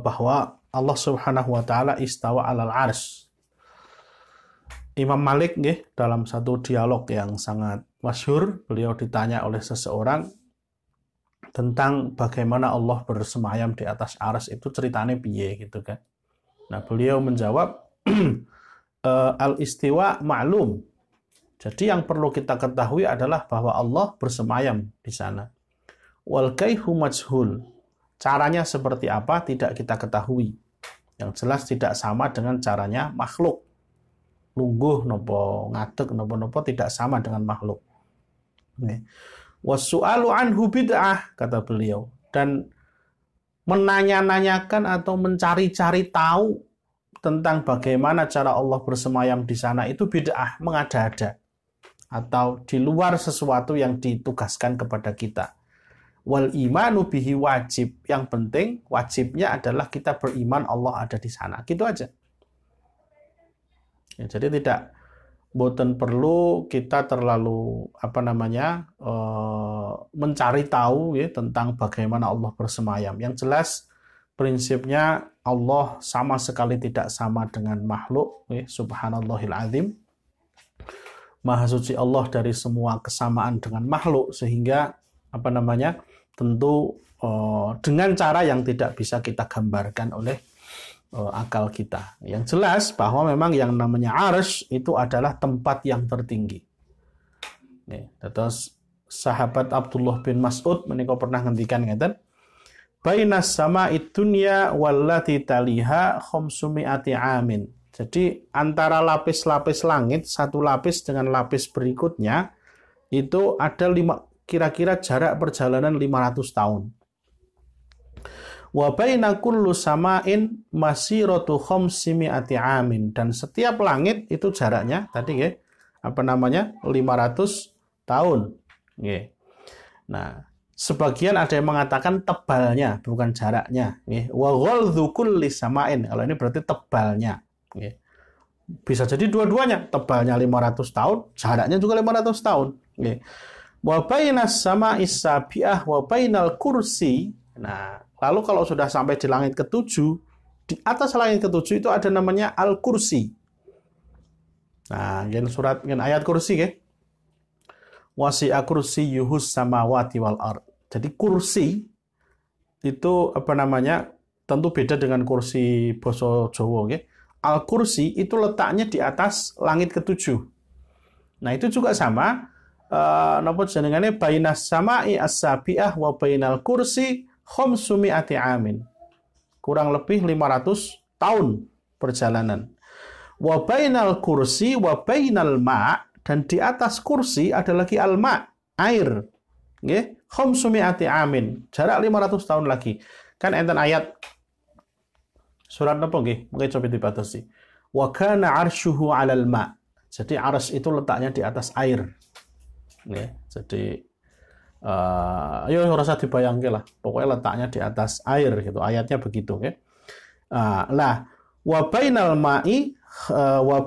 bahwa Allah Subhanahu wa taala istawa 'alal 'arsy. Imam Malik dalam satu dialog yang sangat masyhur, beliau ditanya oleh seseorang tentang bagaimana Allah bersemayam di atas arsy, itu ceritanya piye gitu kan. Nah, beliau menjawab al-istiwa ma'lum. Jadi yang perlu kita ketahui adalah bahwa Allah bersemayam di sana. Wal kaifu majhul. Caranya seperti apa tidak kita ketahui. Yang jelas tidak sama dengan caranya makhluk. Lungguh nopo ngadeg nopo-nopo tidak sama dengan makhluk. Wasu'alu anhu bid'ah, kata beliau. Dan menanya-nanyakan atau mencari-cari tahu tentang bagaimana cara Allah bersemayam di sana itu bid'ah, mengada-ada. Atau di luar sesuatu yang ditugaskan kepada kita. Wal imanu bihi wajib. Yang penting wajibnya adalah kita beriman Allah ada di sana. Gitu aja. Ya, jadi tidak boten perlu kita terlalu mencari tahu ya, tentang bagaimana Allah bersemayam. Yang jelas prinsipnya Allah sama sekali tidak sama dengan makhluk. Ya, subhanallahil azim. Maha suci Allah dari semua kesamaan dengan makhluk, sehingga tentu dengan cara yang tidak bisa kita gambarkan oleh akal kita. Yang jelas bahwa memang yang namanya arsy itu adalah tempat yang tertinggi. Terus sahabat Abdullah bin Mas'ud menika pernah ngendikan ngeten, bainas sama'id dunya wallati taliha khamsumi'ati amin. Jadi antara lapis-lapis langit, satu lapis dengan lapis berikutnya itu ada kira-kira jarak perjalanan 500 tahun. Wa baina kullu sama'in masiratu khamsimi'ati amin, dan setiap langit itu jaraknya tadi 500 tahun. Nah, sebagian ada yang mengatakan tebalnya bukan jaraknya. Wa ghalzu kulli sama'in, kalau ini berarti tebalnya. Bisa jadi dua-duanya, tebalnya 500 tahun, jaraknya juga 500 tahun. Wa bainas sama'is sabi'ah wa bainal kursi. Nah, lalu kalau sudah sampai di langit ketujuh, di atas langit ketujuh itu ada namanya al-kursi. Nah, yang ayat kursi wasi'a kursiyyuhus samawati wal ard. Jadi kursi itu tentu beda dengan kursi basa Jawa Al-kursi itu letaknya di atas langit ketujuh. Nah, itu juga sama napa jenengane bainas sama'i as-sabi'ah wa bainal kursi khamsumi'ati amin. Kurang lebih 500 tahun perjalanan. Wa bainal kursi wa bainal ma', dan di atas kursi ada lagi al-ma', air. Nggih, khamsumi'ati amin. Jarak 500 tahun lagi. Kan enten ayat surat napa nggih? Mungkin coba dibatasi. Wa kana 'arshuhu 'alal ma'. Jadi arsy itu letaknya di atas air. Nggih. Jadi rasa dibayangke lah. Pokoknya letaknya di atas air gitu. Ayatnya begitu nggih. Wa bainal ma'i wa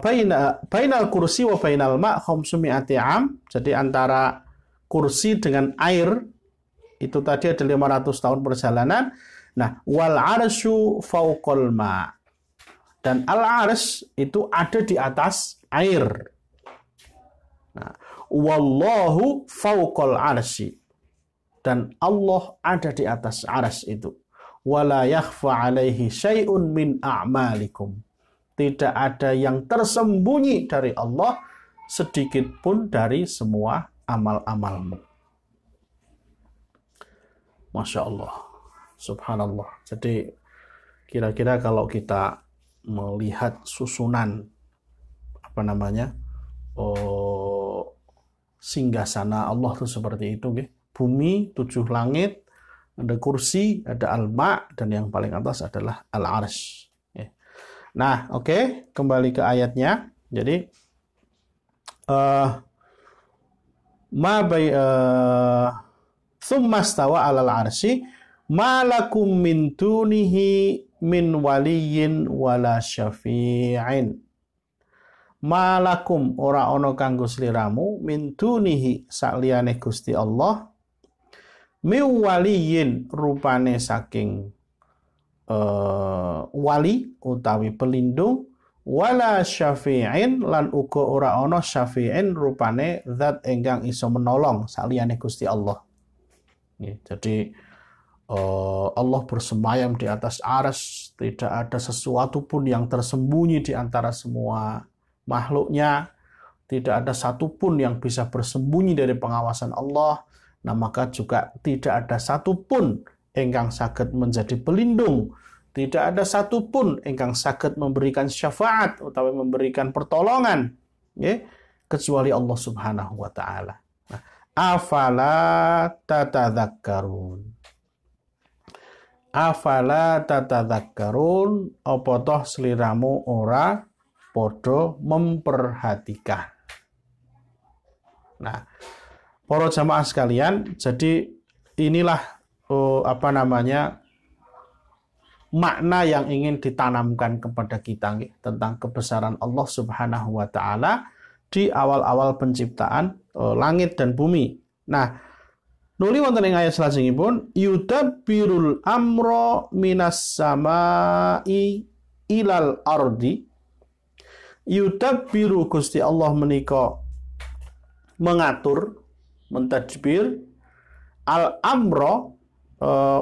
bainal kursi wa bainal ma' khamsumi'ati 'am. Jadi antara kursi dengan air itu tadi ada 500 tahun perjalanan. Nah, wal arsyu fauqal ma', dan al-arsy itu ada di atas air. Nah, wallahu fauqal arsy, dan Allah ada di atas arsy itu. Wala yakhfa 'alaihi syai'un min a'malikum. Tidak ada yang tersembunyi dari Allah sedikit pun dari semua amal-amalmu. Masya Allah. Subhanallah. Jadi kira-kira kalau kita melihat susunan singgasana Allah itu seperti itu, bumi 7 langit, ada kursi, ada al-ma', dan yang paling atas adalah al-arsy. Nah, oke, kembali ke ayatnya. Jadi tsumma stawa 'alal arsy malakum min dunihi min waliyyin wala syafi'in. Malakum ora ana kanggo sliramu min dunihi sakliyane Gusti Allah min waliyyin rupane saking wali utawi pelindung, wala syafi'in lan uga ora ana syafi'in rupane zat ingkang iso menolong sakliyane Gusti Allah. Jadi Allah bersemayam di atas arsy, tidak ada sesuatu pun yang tersembunyi di antara semua makhluknya, tidak ada satu pun yang bisa bersembunyi dari pengawasan Allah. Nah, maka juga tidak ada satu pun ingkang saged menjadi pelindung, tidak ada satupun ingkang saged memberikan syafaat utawi memberikan pertolongan, ya, kecuali Allah Subhanahu wa taala. Nah, afala tatadzakkarun. Afala tatadzakkarun, apa toh sliramu ora padha memperhatikan. Nah, para jamaah sekalian, jadi inilah makna yang ingin ditanamkan kepada kita tentang kebesaran Allah Subhanahu wa taala di awal-awal penciptaan langit dan bumi. Nah, nuli wonten ing ayat salajengipun, yudabbirul amra minas samai ilal ardi. Yudabbiru, Gusti Allah menika mengatur, mentadbir al-amra,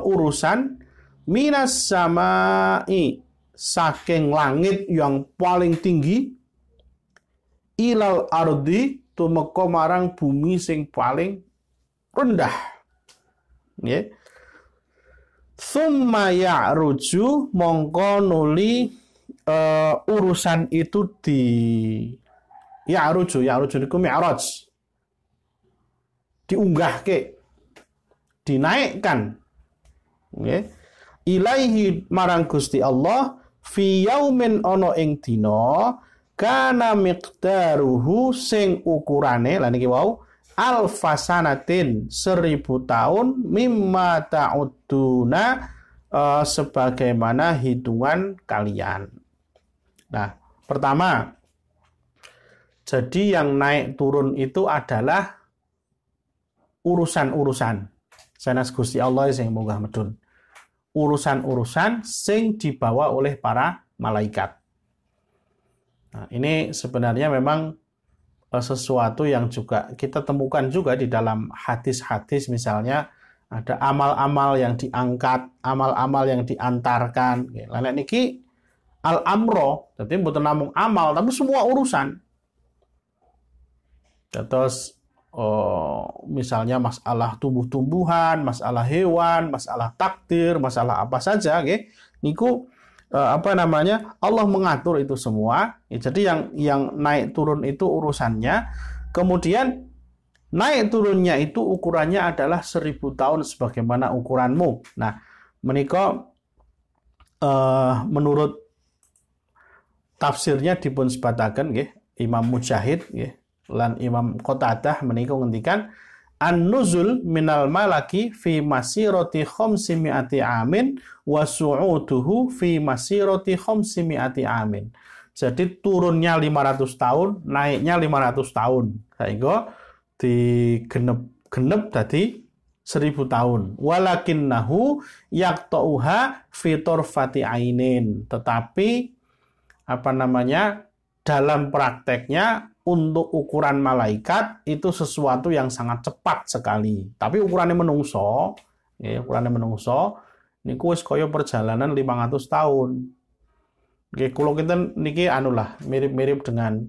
urusan minas samai, saking langit yang paling tinggi, ilal ardi, tumeka marang bumi sing paling rendah. Nggih. Tsumma ya'ruju, mongko nuli urusan itu di ya'ruju niku mi'raj, diunggahke, dinaikkan, nggih, ilaihi marang Gusti Allah, fi yaumin ana ing dina kana miqdaruhu sing ukurane, lan iki wau, alfasanatin, 1000 tahun, mimma ta'udduna, sebagaimana hitungan kalian. Nah, pertama, jadi yang naik turun itu adalah urusan-urusan sanes Gusti Allah sing munggah medun. Urusan-urusan sing dibawa oleh para malaikat. Nah, ini sebenarnya memang sesuatu yang juga kita temukan juga di dalam hadis-hadis, misalnya ada amal-amal yang diangkat, amal-amal yang diantarkan. Lan niki al-amro, dadi mboten namung amal tapi semua urusan. Terus misalnya masalah tumbuh-tumbuhan, masalah hewan, masalah takdir, masalah apa saja, nggih. Niku Allah mengatur itu semua. Jadi yang naik turun itu urusannya. Kemudian naik turunnya itu ukurannya adalah 1000 tahun sebagaimana ukuranmu. Nah, menika menurut tafsirnya dipun sebataken nggih Imam Mujahid nggih lan Imam Qatadah menika ngendikan an-nuzul minal malaki fi masirati 500 amin wa su'uduhu fi masirati 500 amin. Jadi turunnya 500 tahun, naiknya 500 tahun. Sehingga digenep dadi 1000 tahun. Walakinnahu yaqta'uha fi tarfati ainin. Tetapi dalam prakteknya untuk ukuran malaikat itu sesuatu yang sangat cepat sekali. Tapi ukurannya menungso, niku wis kaya perjalanan 500 tahun. Nggih, kula kinten niki mirip-mirip dengan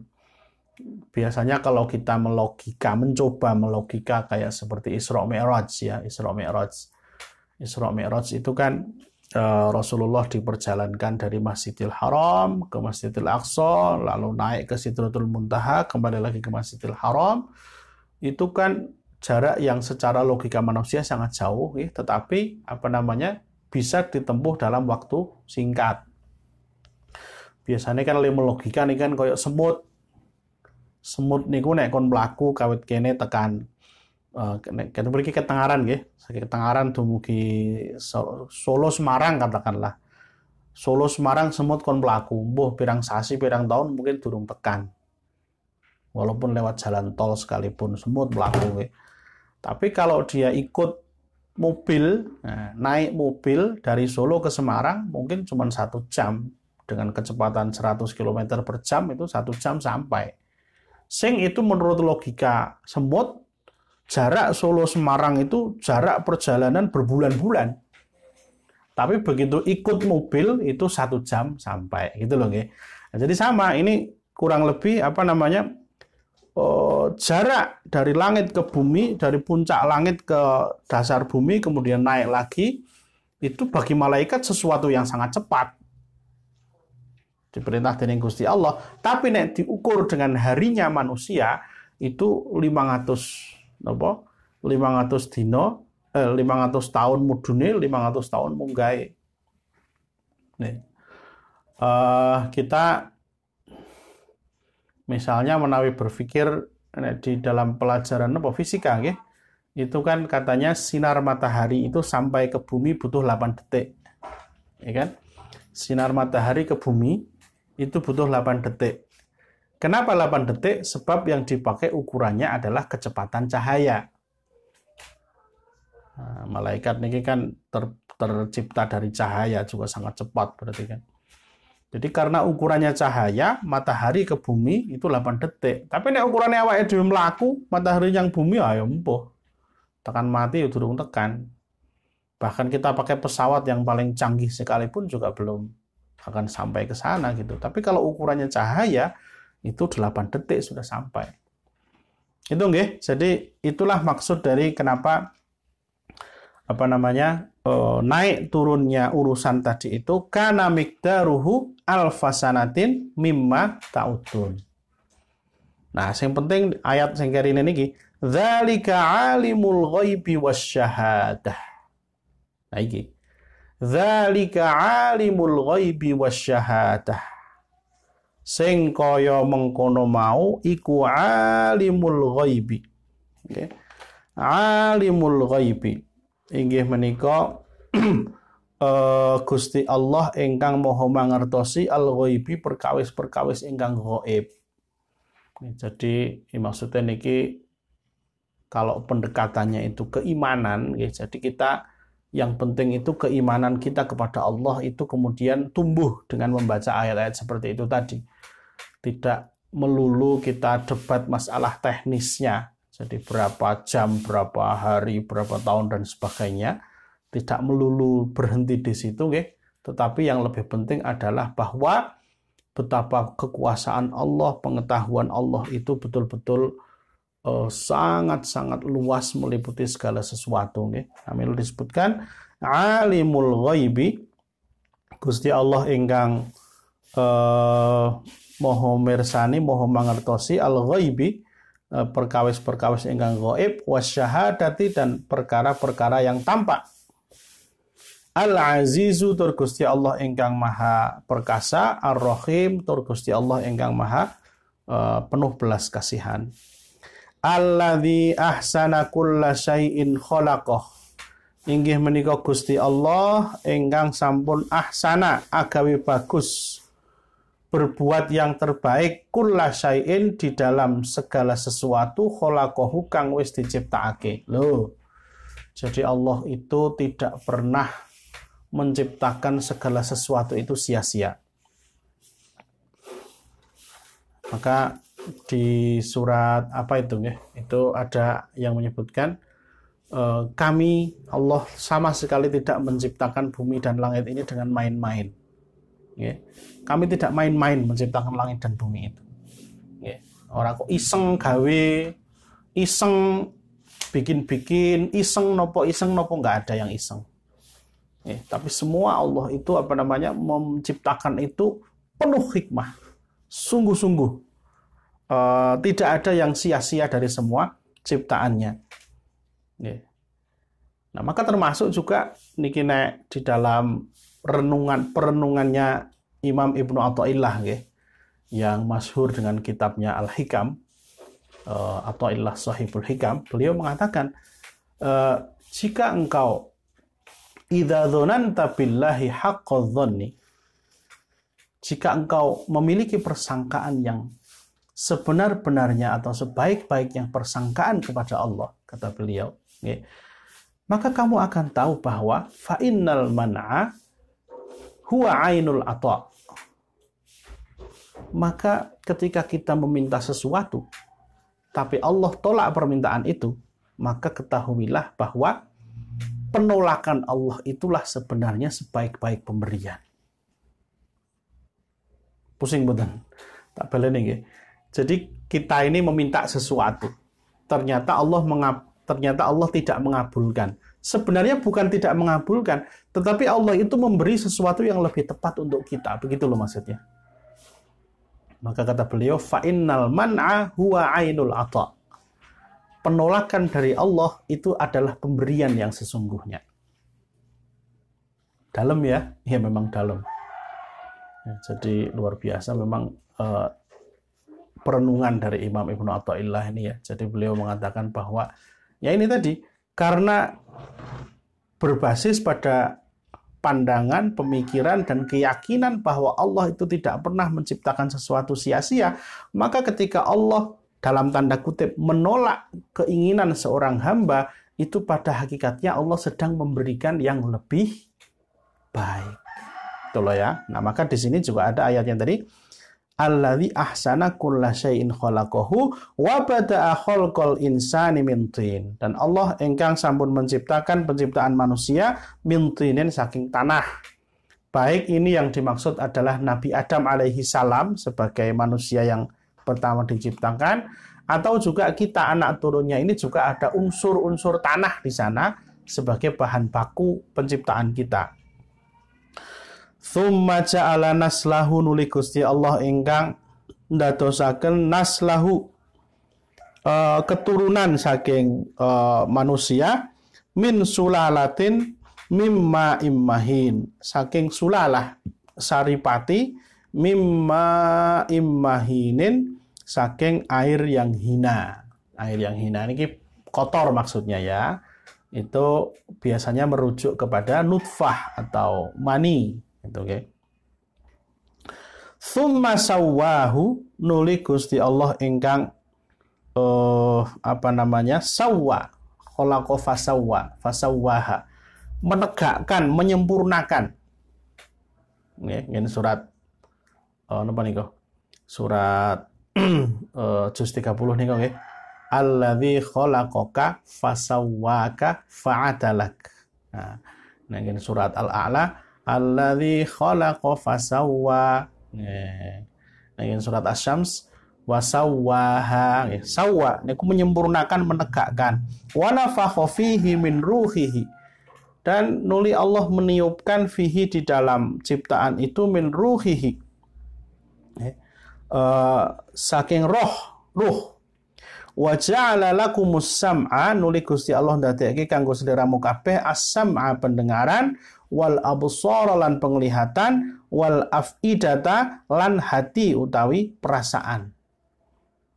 biasanya kalau kita mencoba melogika kayak seperti Isra Mi'raj ya, Isra Mi'raj itu kan Rasulullah diperjalankan dari Masjidil Haram ke Masjidil Aqsa, lalu naik ke Sidratul Muntaha, kembali lagi ke Masjidil Haram. Itu kan jarak yang secara logika manusia sangat jauh, tetapi bisa ditempuh dalam waktu singkat. Biasanya kan logika nih kan koyok semut. Semut niku nek kon mlaku kawit kene tekan kene mriki Ketengaran nggih. Saking Ketengaran dumugi Solo Semarang katakanlah. Solo Semarang semut kon mlaku, mbuh pirang sasi pirang tahun mungkin durung tekan. Walaupun lewat jalan tol sekalipun semut mlaku nggih. Tapi kalau dia ikut mobil, naik mobil dari Solo ke Semarang mungkin cuma 1 jam. Dengan kecepatan 100 km per jam itu 1 jam sampai. Sing itu menurut logika semut, jarak Solo Semarang itu jarak perjalanan berbulan-bulan. Tapi begitu ikut mobil itu 1 jam sampai, gitu loh nggih. Nah, jadi sama, ini kurang lebih jarak dari langit ke bumi, dari puncak langit ke dasar bumi, kemudian naik lagi, itu bagi malaikat sesuatu yang sangat cepat. Diperintah dening Gusti Allah, tapi nek diukur dengan harinya manusia itu 500 napa? 500 dino 500 tahun mudune, 500 tahun munggahe. Nih. Kita misalnya menawi berpikir di dalam pelajaran apa fisika nggih. Itu kan katanya sinar matahari itu sampai ke bumi butuh 8 detik. Ya kan? Sinar matahari ke bumi itu butuh 8 detik. Kenapa 8 detik? Sebab yang dipakai ukurannya adalah kecepatan cahaya. Nah, malaikat ini kan tercipta dari cahaya juga sangat cepat berarti kan. Jadi karena ukurannya cahaya, matahari ke bumi itu 8 detik. Tapi nek ukurannya awake dhewe mlaku, matahari yang bumi ayo empuh. Tekan mati ya durung tekan. Bahkan kita pakai pesawat yang paling canggih sekalipun juga belum akan sampai ke sana gitu. Tapi kalau ukurannya cahaya itu 8 detik sudah sampai. Itu nggih. Jadi itulah maksud dari kenapa naik turunnya urusan tadi itu kana miqdaruhu alfasanatin mimma ta'udun. Nah, yang penting ayat sing kerine niki, dzalika alimul ghaibi wasyahadah. Nah iki. Dzalika alimul ghaibi wasyahadah. Sing kaya mengkono mau iku alimul ghaibi. Nggih. Alimul ghaibi. Inggih menika Gusti Allah ingkang maha mangertosi al-ghaibi perkawis-perkawis ingkang ghaib. Jadi maksudnya niki kalau pendekatannya itu keimanan, jadi kita yang penting itu keimanan kita kepada Allah itu kemudian tumbuh dengan membaca ayat-ayat seperti itu tadi. Tidak melulu kita debat masalah teknisnya. Jadi berapa jam, berapa hari, berapa tahun dan sebagainya. Tidak melulu berhenti di situ, tetapi yang lebih penting adalah bahwa betapa kekuasaan Allah, pengetahuan Allah itu betul-betul sangat-sangat luas meliputi segala sesuatu. Amin disebutkan alimul ghaibi, Gusti Allah ingkang moho mirsani, moho mangertosi al-ghaibi, perkawis-perkawis ingkang ghaib, wasyahadati, dan perkara-perkara yang tampak. Al-Azizu tur Gusti Allah ingkang maha perkasa, Ar-Rahim tur Gusti Allah ingkang maha penuh belas kasihan. Alladzi ahsana kulla syai'in khalaqah. Inggih menika Gusti Allah ingkang sampun ahsana agawe bagus, berbuat yang terbaik kulla syai'in di dalam segala sesuatu khalaqahu kang wis diciptakake. Loh. Jadi Allah itu tidak pernah menciptakan segala sesuatu itu sia-sia. Maka di surat apa itu ya? Itu ada yang menyebutkan kami Allah sama sekali tidak menciptakan bumi dan langit ini dengan main-main. Ya. Kami tidak main-main menciptakan langit dan bumi itu. Ya. Orang kok iseng gawe, iseng bikin-bikin, iseng nopo nggak ada yang iseng. Ya. Tapi semua Allah itu menciptakan itu penuh hikmah, sungguh-sungguh. Tidak ada yang sia-sia dari semua ciptaannya. Ya. Nah, maka termasuk juga niki nek di dalam perenungannya Imam Ibnu Athaillah yang masyhur dengan kitabnya Al-Hikam, Athaillah Shahibul Hikam, beliau mengatakan jika engkau idza dzananta billahi haqqadz dzanni, jika engkau memiliki persangkaan yang sebenar-benarnya atau sebaik-baiknya persangkaan kepada Allah, kata beliau, maka kamu akan tahu bahwa fa'innal man'a huwa ainul ata'. Maka ketika kita meminta sesuatu tapi Allah tolak permintaan itu, maka ketahuilah bahwa penolakan Allah itulah sebenarnya sebaik-baik pemberian. Pusing betul. Tak baleni nggih. Jadi kita ini meminta sesuatu. Ternyata Allah tidak mengabulkan. sebenarnya bukan tidak mengabulkan, tetapi Allah itu memberi sesuatu yang lebih tepat untuk kita. Begitu loh maksudnya. Maka kata beliau, fa innal man'a huwa ainul ata. Penolakan dari Allah itu adalah pemberian yang sesungguhnya. Dalam ya? Ya memang dalam. Ya, jadi luar biasa memang perenungan dari Imam Ibnu Athaillah ini ya. Jadi beliau mengatakan bahwa ya ini tadi, karena berbasis pada pandangan, pemikiran, dan keyakinan bahwa Allah itu tidak pernah menciptakan sesuatu sia-sia, maka ketika Allah dalam tanda kutip menolak keinginan seorang hamba, itu pada hakikatnya Allah sedang memberikan yang lebih baik. Itu loh ya. Nah, maka di sini juga ada ayatnya tadi, Alladzi ahsana kulla syai'in khalaqahu wa bada'a khalqal insani min tin. Dan Allah engkang sampun menciptakan penciptaan manusia min tinin saking tanah. Baik ini yang dimaksud adalah Nabi Adam alaihi salam sebagai manusia yang pertama diciptakan, atau juga kita anak turunnya ini juga ada unsur-unsur tanah di sana sebagai bahan baku penciptaan kita. Tsumma ja'ala naslahu nuli Gusti Allah ingkang ndadosaken naslahu keturunan saking manusia min sulalatin mimma immahin, saking sulalah saripati mimma immahinin, saking air yang hina. Air yang hina ini kotor maksudnya ya. Itu biasanya merujuk kepada nutfah atau mani. Itu oke. Tsumma sawwahu nuli Gusti Allah ingkang sawwa, khalaqa fasawwaha, menegakkan, menyempurnakan. Ini surat napa niku? Surat juz 30 niku nggih. Alladzi khalaqaka fasawwaka fa'adalak. Nah, ini surat Al-A'la, alladzi khalaqa fasawwa. Nah, ini surat Asy-Syams, wasawwaha. Sawwa niku menyempurnakan, menegakkan. Wa nafakha fihi min ruhihi. Dan nuli Allah meniupkan fihi di dalam ciptaan itu min ruhihi. Saking ruh. Wa ja'ala lakumus sam'a, nuli Gusti Allah ndadekake kanggo sliramu kabeh as-sam'a pendengaran, wal absara lan penglihatan, wal afidata lan hati utawi perasaan.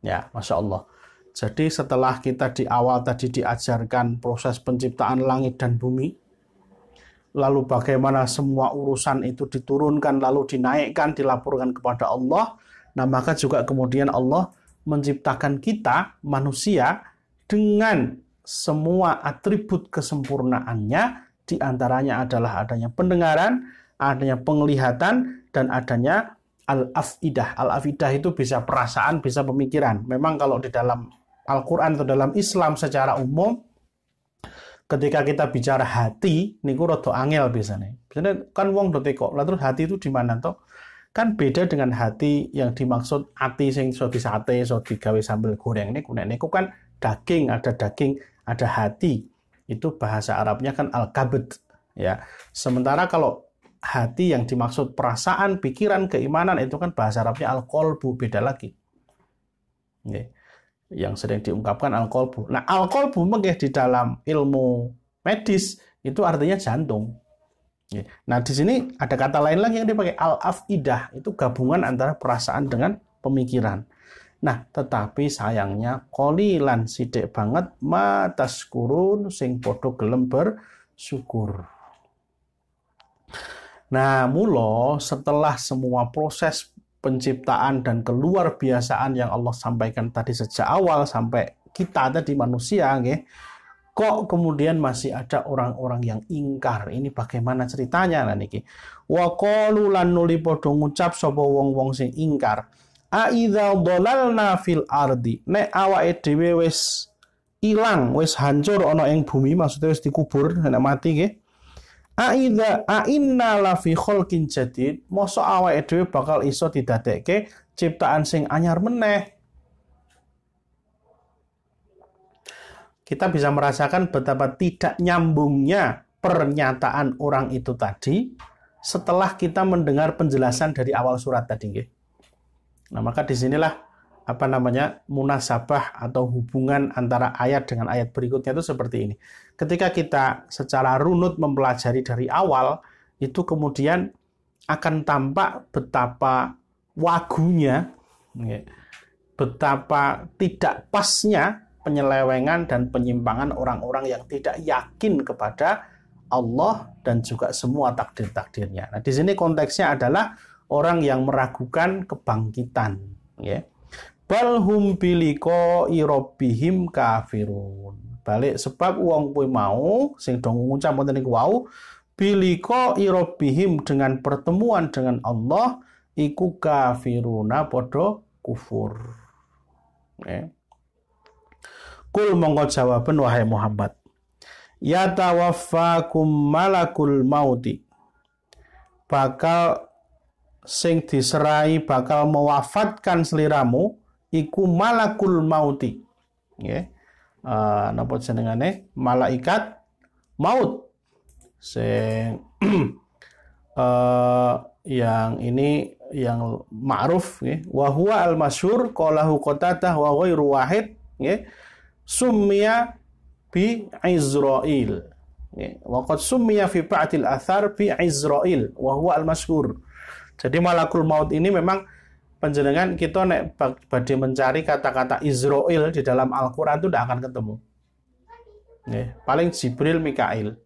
Ya, Masya Allah. Jadi setelah kita di awal tadi diajarkan proses penciptaan langit dan bumi, lalu bagaimana semua urusan itu diturunkan, lalu dinaikkan, dilaporkan kepada Allah, nah maka juga kemudian Allah menciptakan kita, manusia, dengan semua atribut kesempurnaannya, diantaranya adalah adanya pendengaran, adanya penglihatan, dan adanya al-afidah. Al-afidah itu bisa perasaan, bisa pemikiran. Memang kalau di dalam Al-Quran atau dalam Islam secara umum, ketika kita bicara hati, niku rada angel biasanya. Biasanya kan wong do teko, lah terus hati itu di mana toh? Kan beda dengan hati yang dimaksud ati sing iso disate, iso digawe sambel goreng niku. Nek niku kan daging, ada hati. Itu bahasa Arabnya kan al-kabd ya. Sementara kalau hati yang dimaksud perasaan, pikiran, keimanan itu kan bahasa Arabnya al-qalbu, beda lagi. Oke. Yang sering diungkapkan al-qalbu. Nah, al-qalbu mengeh di dalam ilmu medis itu artinya jantung. Nah, di sini ada kata lain lagi yang dipakai, al-afidah, itu gabungan antara perasaan dengan pemikiran. Nah, tetapi sayangnya qolilan sithik banget ma taskurun sing padha gelem bersyukur. Nah, mula setelah semua proses penciptaan dan keluar biasaan yang Allah sampaikan tadi sejak awal sampai kita tadi manusia nggih, kok kemudian masih ada orang-orang yang ingkar. Ini bagaimana ceritanya lah niki? Wa qalu lan nuli padha ngucap sapa wong-wong sing ingkar, a idza dhalalna fil ardi, nek awake dhewe wis ilang, wis hancur ana ing bumi, maksudnya wis dikubur nek mati nggih. A inna la fi khalqin jadid, mosok awake dhewe bakal iso didadekke ciptaan sing anyar meneh. kita bisa merasakan betapa tidak nyambungnya pernyataan orang itu tadi setelah kita mendengar penjelasan dari awal surat tadi. Nah, maka disinilah munasabah atau hubungan antara ayat dengan ayat berikutnya itu seperti ini. Ketika kita secara runut mempelajari dari awal, itu kemudian akan tampak betapa wagunya, betapa tidak pasnya penyelewengan dan penyimpangan orang-orang yang tidak yakin kepada Allah dan juga semua takdir-takdirnya. Nah, di sini konteksnya adalah orang yang meragukan kebangkitan, Balhum biliko irobihim kafirun. Balik sebab wong kuwi mau sing dong ngucap wonten niku wau biliko irobihim dengan pertemuan dengan Allah iku kafiruna podo kufur. Kul mongko jawaben wahai Muhammad. Ya tawaffakum malakul mauti. Bakal sing diserai bakal mewafatkan seliramu iku malakul mauti. Napa jenengane? Malaikat maut. Sing yang ini yang ma'ruf wa huwa al-masyhur qalahu Qatadah wa ghairu wahid summiya bi Izrail. Wa qad summiya fi ba'dil athar bi Izrail wa huwa al-masyhur. Jadi malakul maut ini memang panjenengan kita nek badhe mencari kata-kata Izrail di dalam Al-Qur'an itu tidak akan ketemu. Paling Jibril, Mikail.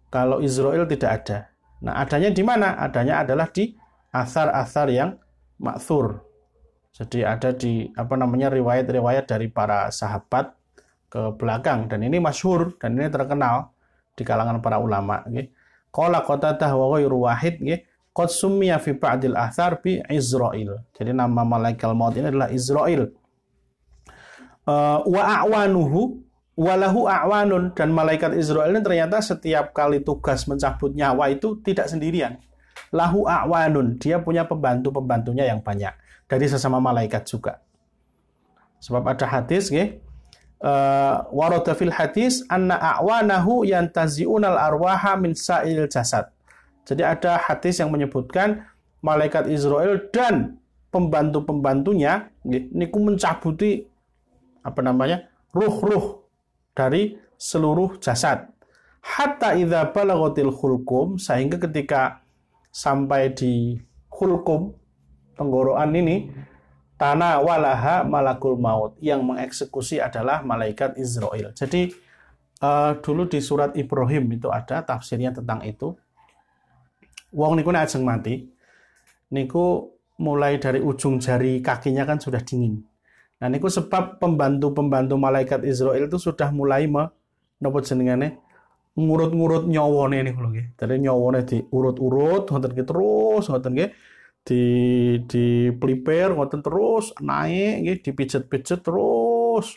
Kalau Izrail tidak ada. Nah, adanya di mana? Adanya adalah di athar-athar yang ma'thur. Jadi ada di riwayat-riwayat dari para sahabat ke belakang dan ini masyhur dan ini terkenal di kalangan para ulama. Qala Qatadah wa ghairu wahid qad summiya fi ba'dil athar bi Izrail. Jadi nama malaikat maut ini adalah Izrail. Wa a'wanuhu walahu a'wanun, dan malaikat Izrail ini ternyata setiap kali tugas mencabut nyawa itu tidak sendirian. Lahu a'wanun, dia punya pembantu-pembantunya yang banyak dari sesama malaikat juga. Sebab ada hadis warada fil hadis anna a'wanahu yantazi'unal arwaha min sa'il jasad. Jadi ada hadis yang menyebutkan malaikat Izrail dan pembantu-pembantunya niku mencabuti ruh-ruh dari seluruh jasad. Hatta idza balaghatil khulqum, sehingga ketika sampai di khulqum tenggorokan ini tanah walaha malakul maut, yang mengeksekusi adalah malaikat Izrail. Jadi dulu di surat Ibrahim itu ada tafsirnya tentang itu. Wong niku nek ajeng mati niku mulai dari ujung jari kakinya kan sudah dingin. Nah niku sebab pembantu-pembantu malaikat Izrail itu sudah mulai ngurut-ngurut nyawane niku lho nggih. Dadi nyawane diurut-urut ngoten nggih terus ngoten nggih di pelipir ngoten terus naik nggih dipijet-pijet terus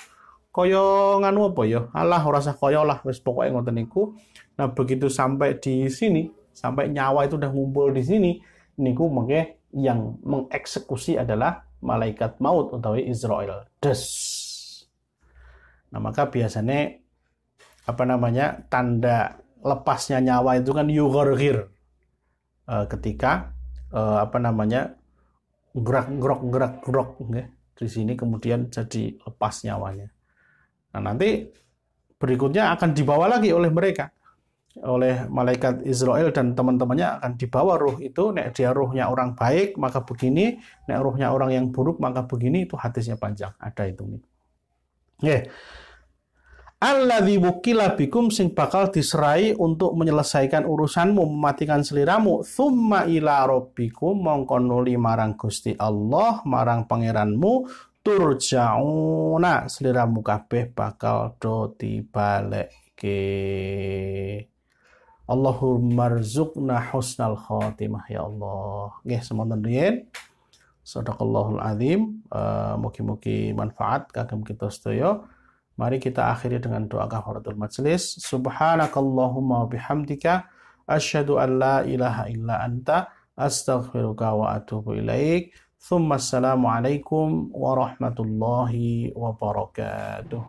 kaya nganu apa ya? Alah ora usah kaya lah wis pokoke ngoten niku. Nah begitu sampai di sini, sampai nyawa itu udah ngumpul di sini, niku mengke yang mengeksekusi adalah malaikat maut utawi Izrail. Nah, maka biasanya tanda lepasnya nyawa itu kan yugharghir. Ketika gerak di sini kemudian jadi lepas nyawanya. Nah, nanti berikutnya akan dibawa lagi oleh mereka, oleh malaikat Izrail dan teman-temannya akan dibawa ruh itu. Nek dia ruhnya orang baik maka begini, nek ruhnya orang yang buruk maka begini. Itu hadisnya panjang, ada itu nih. Alladzi wukila bikum, sing bakal diserai untuk menyelesaikan urusanmu, mematikan seliramu. Tsumma ila rabbikum, mongko nuli marang Gusti Allah, marang pangeranmu. Turja'una, seliramu kabeh bakal do dibalekke. Allahumma rzuqna husnal khotimah ya Allah. Nggih semonten riyen. Shadaqallahul azim. Mugi-mugi manfaat kagem kita sedaya. Mari kita akhiri dengan doa kafaratul majelis. Subhanakallahumma wa bihamdika asyhadu an la ilaha illa anta astaghfiruka wa atubu ilaik. Tsumma assalamu alaikum warahmatullahi wabarakatuh.